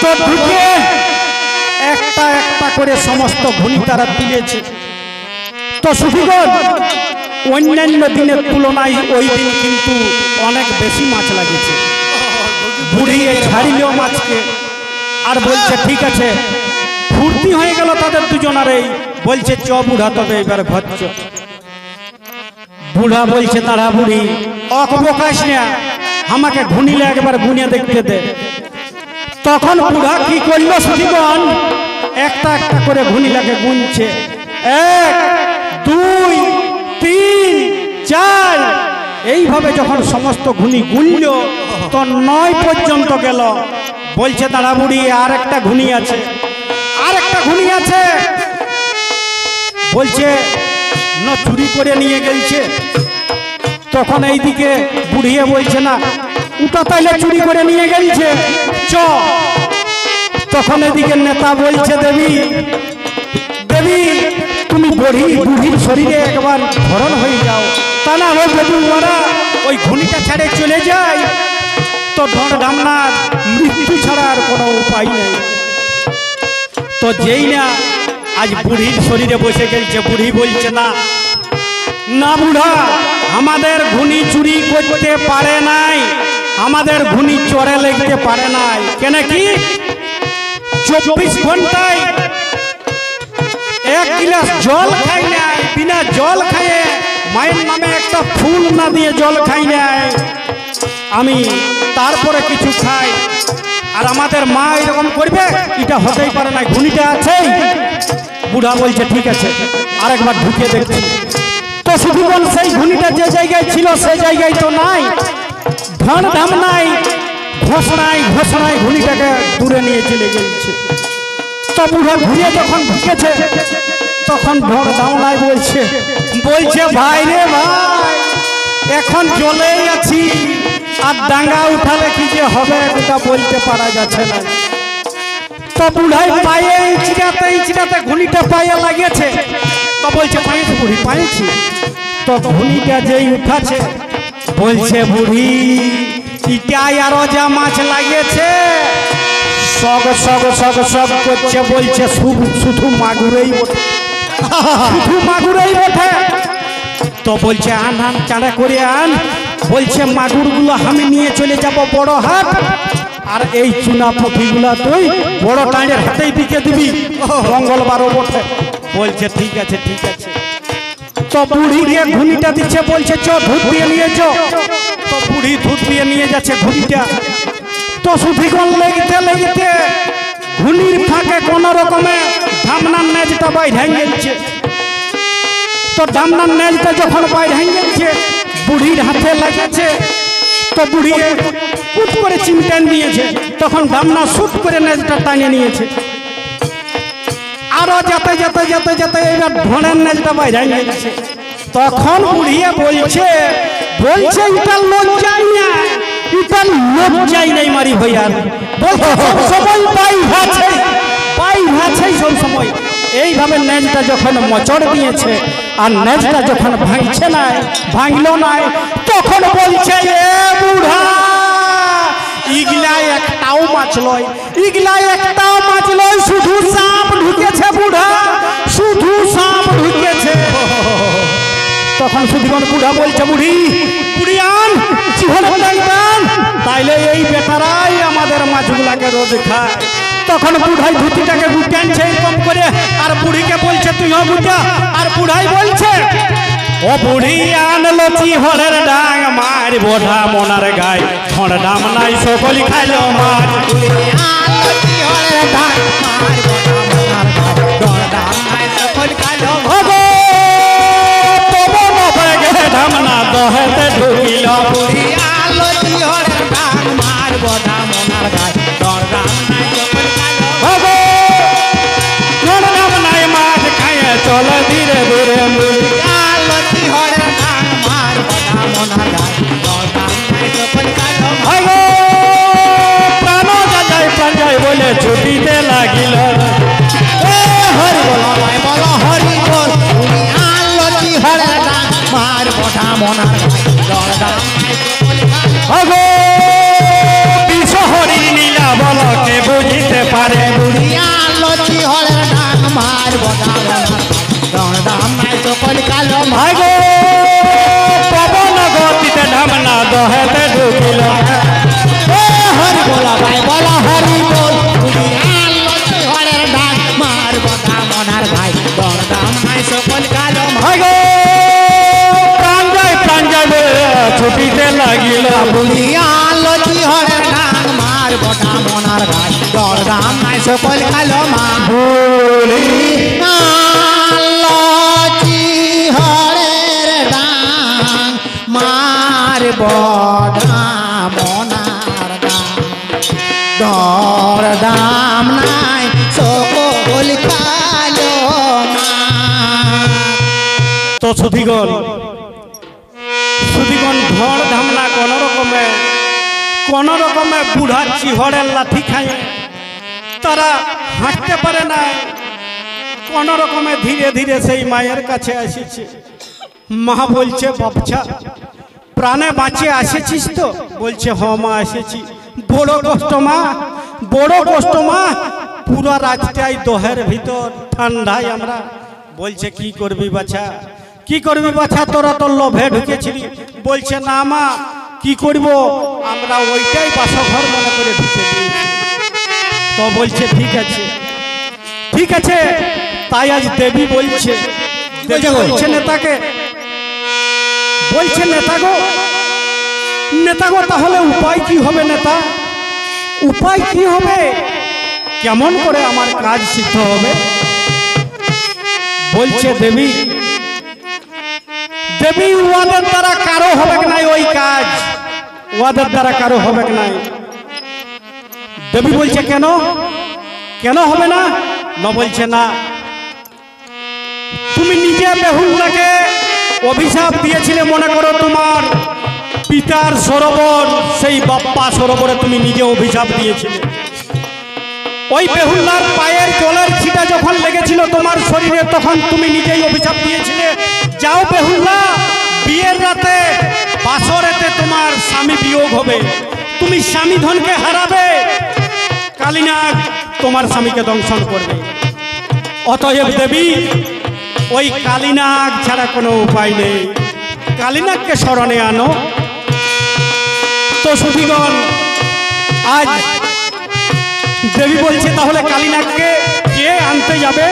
তো ঢুকে একটা একটা করে সমস্ত ঘুনি তারা তুলেছে। তো সুধিগণ অন্যান্য দিনের তুলনায় ওই দিন কিন্তু অনেক বেশি মাছ লাগেছে। বুড়িয়ে ছাড়িল মাছকে আর বলছে ঠিক আছে, ফুর্তি হয়ে গেল তাদের দুজনারই। বলছে চ বুড়া তবে এবার ঘর চ। বুড়া বলছে তারা বুড়ি অক বকাস না, আমাকে ঘুনিলে একবার গুনিয়ে দেখতে দে। তখন বুড়া কি করলো সুধিগণ, একটা একটা করে ঘুনিলাকে গুনছে। 1 2 3 4 এইভাবে যখন সমস্ত ঘুনি গুনল তো 9 পর্যন্ত গেল। বলছে দাঁড়া বুড়ি আর একটা ঘুনি আছে, আর একটা ঘুনি আছে। বলছে না চুরি করে নিয়ে গেছে। তখন এইদিকে বুড়িয়ে বলছে না ওটা তাইলে চুরি করে নিয়ে গেছে চ। তখন এদিকে নেতা বলছে দেবী দেবী তুমি বুড়ির শরীরে একবার ধরন হয়ে যাও, তা না হলে যদি ওরা ওই ঘুনিটা ছেড়ে চলে যায় তো ঢন ঢামনার মৃত্যু ছাড়া আর কোনো উপায় নেই। তো যেই না আজ বুড়ির শরীরে বসে গেছে, বুড়ি বলছে না না বুড়া আমাদের ঘুনি চুরি করতে পারে নাই, আমাদের ঘুনি চরে লেগতে পারে নাই। কেন কি 24 ঘন্টায় 1 গিলাস জল খাই নাই, বিনা জল খাইয়ে মায়ের নামে একটা ফুল না দিয়ে জল খাই নাই আমি, তারপরে কিছু খাই। আর আমাদের মা এরকম করবে, এটা হতেই পারে না, ঘুনিটা আছে। বুড়া বলছে ঠিক আছে আরেকবার ঢুকে দেখছি। তো সুধিগণ সেই ঘুনিটা যে জায়গায় ছিল সেই জায়গায় তো নাই, ধান ধাম নাই, ঘোষণায় ঘুনিটাকে দূরে নিয়ে চলে গেছে। তো বুড়া ঘুরিয়ে যখন ঢুকেছে তখন ঢোর দাম নাই বলছে ভাই রে ভাই এখন জলেই আছি, আর ডাঙ্গা উঠালে কি যে হবে এটা বলতে পারা যাচ্ছে না। তো বুড়াই পায়ে ইচিটাতে ঘুনিটা পায়ে লাগিয়েছে। তো বলছে পাইছি বুড়ি পাইছি। তো ঘুনিটা যেই উঠাছে বলছে বুড়ি ইটাই আরো যা মাছ লাগিয়েছে সগ সগ সগ সগ করছে। বলছে শুধু মাগুরেই ওঠে, শুধু মাগুরেই ওঠে। তো বলছে আন আন চাঁড়া করে আন। বলছে মাগুরগুলো আমি নিয়ে চলে যাব বড় হাট, আর এই চুনা পুঁথিগুলা তুই বড় টাইনের হাতেই বিকে দিবি, মঙ্গলবারও ওঠে। বলছে ঠিক আছে ঠিক আছে। তো বুড়ি গিয়ে ঘুনিটা দিচ্ছে, বলছে চ ধূপ দিয়ে নিয়ে চ। তো বুড়ি ধূপ দিয়ে নিয়ে যাচ্ছে ঘুনিটা। তো সুধিগণ লেগতে ঘুনির ফাঁকে কোন রকমে ধামনার নেজটা বাইরে গেছে। তো ধামনার নেজটা যখন বাইরে গেছে বুড়ির হাতে লাগেছে। তো বুড়ি কুট করে চিমটান দিয়েছে, তখন ধামনা শুট করে নেজটা টানে নিয়েছে। আরো যেতে যেতে যেতে যেতে এবার ঢোনের নেজটা বাইরে গেছে। তখন বুড়িয়ে বলছে এটা লজ্জাই না, এটা লজ্জাই নাই মারি ভাইয়ার। বলছে সবাই পাই ভাছে সব সময়। এইভাবে নেজটা যখন মচড় দিয়েছে আর নেজটা যখন ভাঙছে না, ভাঙলো নাই, তখন বলছে এ বুড়া ইগলা একটাও মাছ লয়, ইগলা একটাও মাছ লয়, শুধু সাপ ঢুকেছে বুড়া, শুধু সাপ ঢুকেছে। তখন সুধিগণ বুড়া বলছে বুড়ি আন তাইলে এই বেটারাই আমাদের মাছগুলাকে রোজ খায়। তখন বুড়াই ধুতিটাকে গুটে আনছে কম করে, আর বুড়িকে বলছে তুইও গুটা। আর বুড়াই বলছে ও বুড়ি আনলো চিহড়ের ডাং মার বোঝা মনার গায়, খড় ডাম নাই সকলি খাইল মাছ। আলো চিহড়ের ডাং মার বোঝা মনার গায়, খড় ডাম নাই সকলি সকল কালো ভগো পবন বেগে ধামনা দহেতে ঢুকিল বুড়িয়া লতি হরের ডাক মারব দামনার গায় দরদাম নাই সকল কালো ভগো নরনাম নাই মাঠ খায়ে চল ধীরে ধীরে বুড়িয়া লতি হরের ডাক মারব দামনার গায় দরদাম নাই সকল কালো ভগো প্রাণ যায় প্রাণ যায় বলে ছুটিতে লাগিল হরি বল বল হরি বল বুড়িয়া লতি হরের ডাক মারব দামনার গায় দরদাম নাই সকল কালো ভগো বিষ হরির নীলা বলকে বুঝিতে পারে বুড়িয়া লতি হরের ডাক মারব দামনার দরদাম নাই সকল কালো ভাগো পবন গতিতে ধামনা দহেতে ঢুকিল হরি বলা ভাই বলা হরি বল বুড়িয়া লতি হরের ডাক মারব দামনার ভাই দরদাম নাই সকল কালো ভাগো প্রাণ যায় বলে ছুটিতে লাগিল বুড়িয়া লতি হরের ডাক মারব দামনার ভাই দরদাম নাই সকল কালো মা বলি লতি হরের ডাক মারব দামনার গায় দরদাম নাই সকল কালো মা তো সুধিগণ ভড় ধামনা কোন রকমে বুড়া চিহড়ের লাঠি খায় তারা হাঁটতে পারে না কোন রকমে ধীরে ধীরে সেই মায়ের কাছে এসেছে মা বলছে বাচ্চা প্রাণে বাঁচিয়ে আসেছিস তো বলছে হ মা এসেছি বড় কষ্ট মা বড় কষ্ট মা পুরো রাতটাই দহের ভিতর ঠান্ডায় আমরা বলছে কি করবি বাছা কি করবি বাছা তোরা তো লোভে ঢুকেছিলি বলছে না মা কি করব আমরা ওইটাই বাসঘর মনে করে ঢুকে দিয়েছি তো বলছে ঠিক আছে তাই আজ দেবী বলছে নেতাকে বলছে নেতা গো তাহলে উপায় কি হবে নেতা উপায় কি হবে কেমন করে আমার কাজ সিদ্ধ হবে বলছে দেবী ওদের দ্বারা কারো হবে নাই ওই কাজ ওদের দ্বারা কারো হবে নাই দেবী বলছে কেন হবে না বলছে না তুমি নিজে বেহুলাকে অভিশাপ দিয়েছিলে মনে করো তোমার পিতার সরোবর সেই বাপ্পা সরোবরে তুমি নিজে অভিশাপ দিয়েছিলে ওই বেহুলার পায়ের জলের ছিটা যখন লেগেছিল তোমার শরীরে তখন তুমি নিজেই অভিশাপ দিয়েছিলে যাও বেহুলা বিয়ের রাতে বাসরেতে তোমার স্বামী বিয়োগ হবে তুমি স্বামী ধনকে হারাবে কালিনাগ তোমার স্বামীকে দংশন করবে অতএব দেবী ওই কালিনাগ ছাড়া কোনো উপায় নেই কালিনাগকে স্মরণে আনো তো সুধীগণ আজ দেবী বলছে তাহলে কালিনাগকে কে আনতে যাবে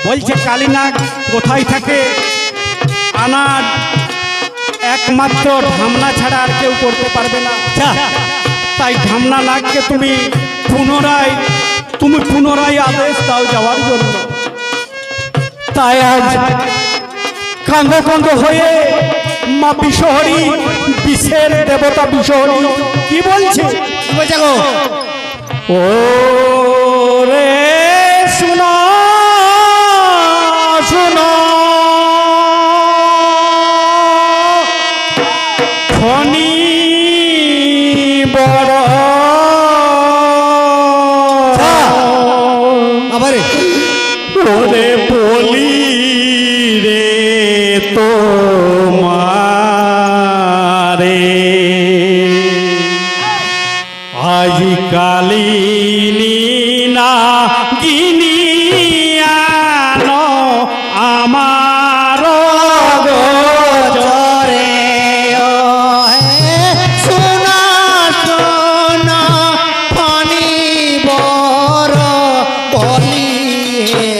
বলছে কালিনাগ কোথায় থাকে আনার একমাত্র ঢামনা ছাড়া আর কেউ করতে পারবে না তাই ঢামনা নাগকে তুমি পুনরায় আদেশ দাও যাওয়ার জন্য তাই আজ কাঙ্গ হয়ে মা বিষহরী বিষের দেবতা বিষহরী কি বলছে গো ও রে শুনো ফণি বড় আবারে ওরে বলি রে তো মারে আজ কালিনী না গিনিয়ানো আমার জরে ও হে সোনা সোনা ফণি বড় বলি হে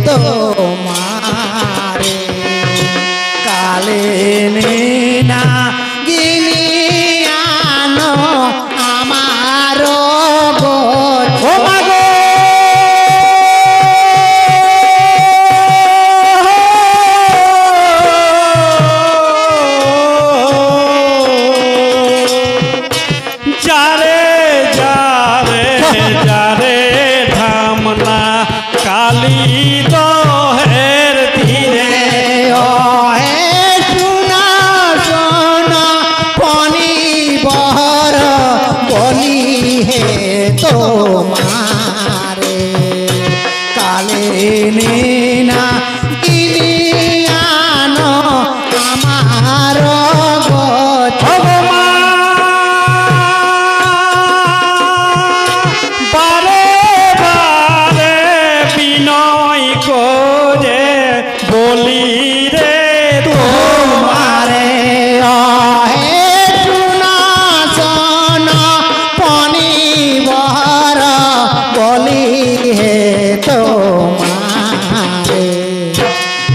তোমারে কালে না গিনিয়ানো আমার ও মাগো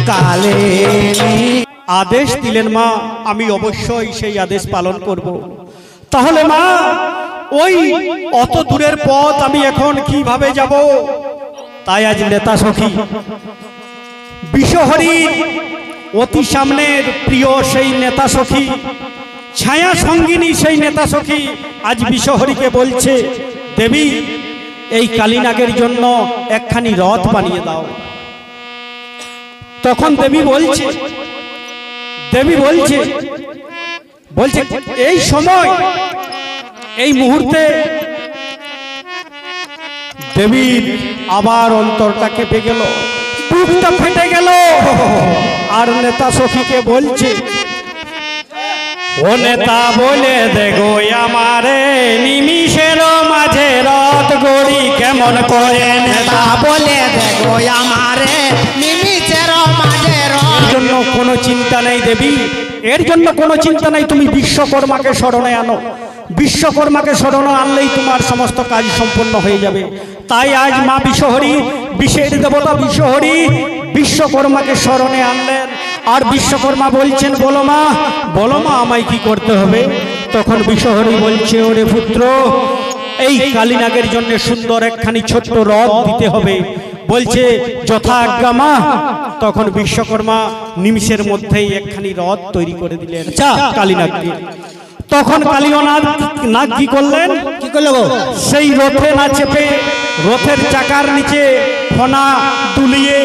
কালে আদেশ দিলেন মা, আমি অবশ্যই সেই আদেশ পালন করব। তাহলে মা, ওই অত দূরের পথ আমি এখন কিভাবে যাব? তাই আজ নেতা সখী বিশ্বহরির অতি সামনের প্রিয় সেই নেতা সখী, ছায়া সঙ্গিনী সেই নেতা সখী আজ বিশ্বহরিকে বলছে, দেবী এই কালীনাগের জন্য একখানি রথ বানিয়ে দাও। তখন দেবী বলছে এই সময় এই মুহূর্তে দেবীর আবার অন্তরটা কেঁপে গেল, বুকটা ফেটে গেল। আর নেতা সখীকে বলছে, ও নেতা বলে দেখো আমারে নিমিষের মাঝে রথ গড়ি কেমন করে। নেতা বলে দেখো আমারে নিমিষের মাঝে এর জন্য কোনো চিন্তা নেই দেবী, এর জন্য কোনো চিন্তা নেই। তুমি বিশ্বকর্মাকে স্মরণে আনো, বিশ্বকর্মাকে স্মরণে আনলেই তোমার সমস্ত কাজ সম্পন্ন হয়ে যাবে। তাই আজ মা বিশ্বহরি, বিশ্বের দেবতা বিশ্বহরি বিশ্বকর্মাকে স্মরণে আনলেন। আর বিশ্বকর্মা বলছেন, বলো মা আমায় কি করতে হবে? তখন বিশ্বহরি বলছে, ওরে পুত্র, এই কালীনাগের জন্য সুন্দর একখানি ছোট্ট রথ দিতে হবে। বলছে যথা আজ্ঞা মা। তখন বিশ্বকর্মা নিমিষের মধ্যেই একখানি রথ তৈরি করে দিলেন কালীনাগকে। তখন কালীনাগ কি করলেন? কি করলো গো? সেই রথে না চেপে রথের চাকার নিচে ফনা দুলিয়ে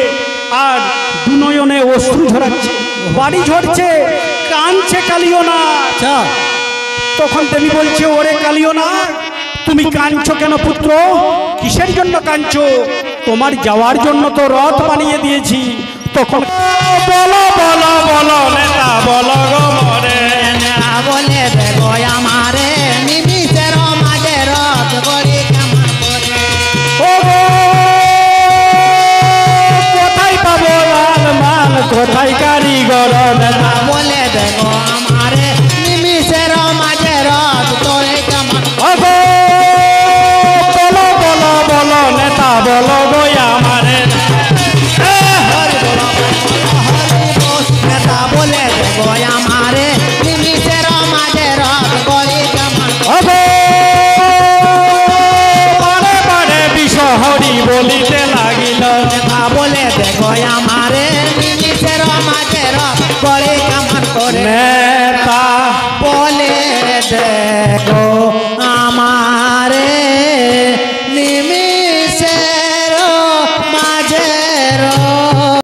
আর দুনয়নে অশ্রু ঝরাচ্ছে, বাড়ি ঝরছে, কাঁদছে কালীনাগ। তখন দেবী বলছে, ওরে কালীনাগ, তুমি কাঁদছো কেন পুত্র? কিসের জন্য কাঁদছো? তোমার যাওয়ার জন্য তো রথ বানিয়ে দিয়েছি। তখন বলো বলো বলো নেতা বলো গো মরে। নেতা বলে দেখো আমারে নিমিষের মাঝে রথ গড়ি কেমন করে। ও গো, কোথায় পাবো লাল মাল, কোথায় কারিগর? নেতা বলে দেখো আমারে নিমিষের মাঝে রথ গড়ি কেমন। ও গো, বলো বলো বলো নেতা বলো গো আমারে। নেতা বলে দেখো আমারে নিমিষের মাঝে রথ গড়ি কেমন। ও গো, বারে বারে বিশ্বহরি বলিতে লাগিল। নেতা বলে দেখো আমারে নিমিষের মাঝে রথ গড়ি কেমন করে।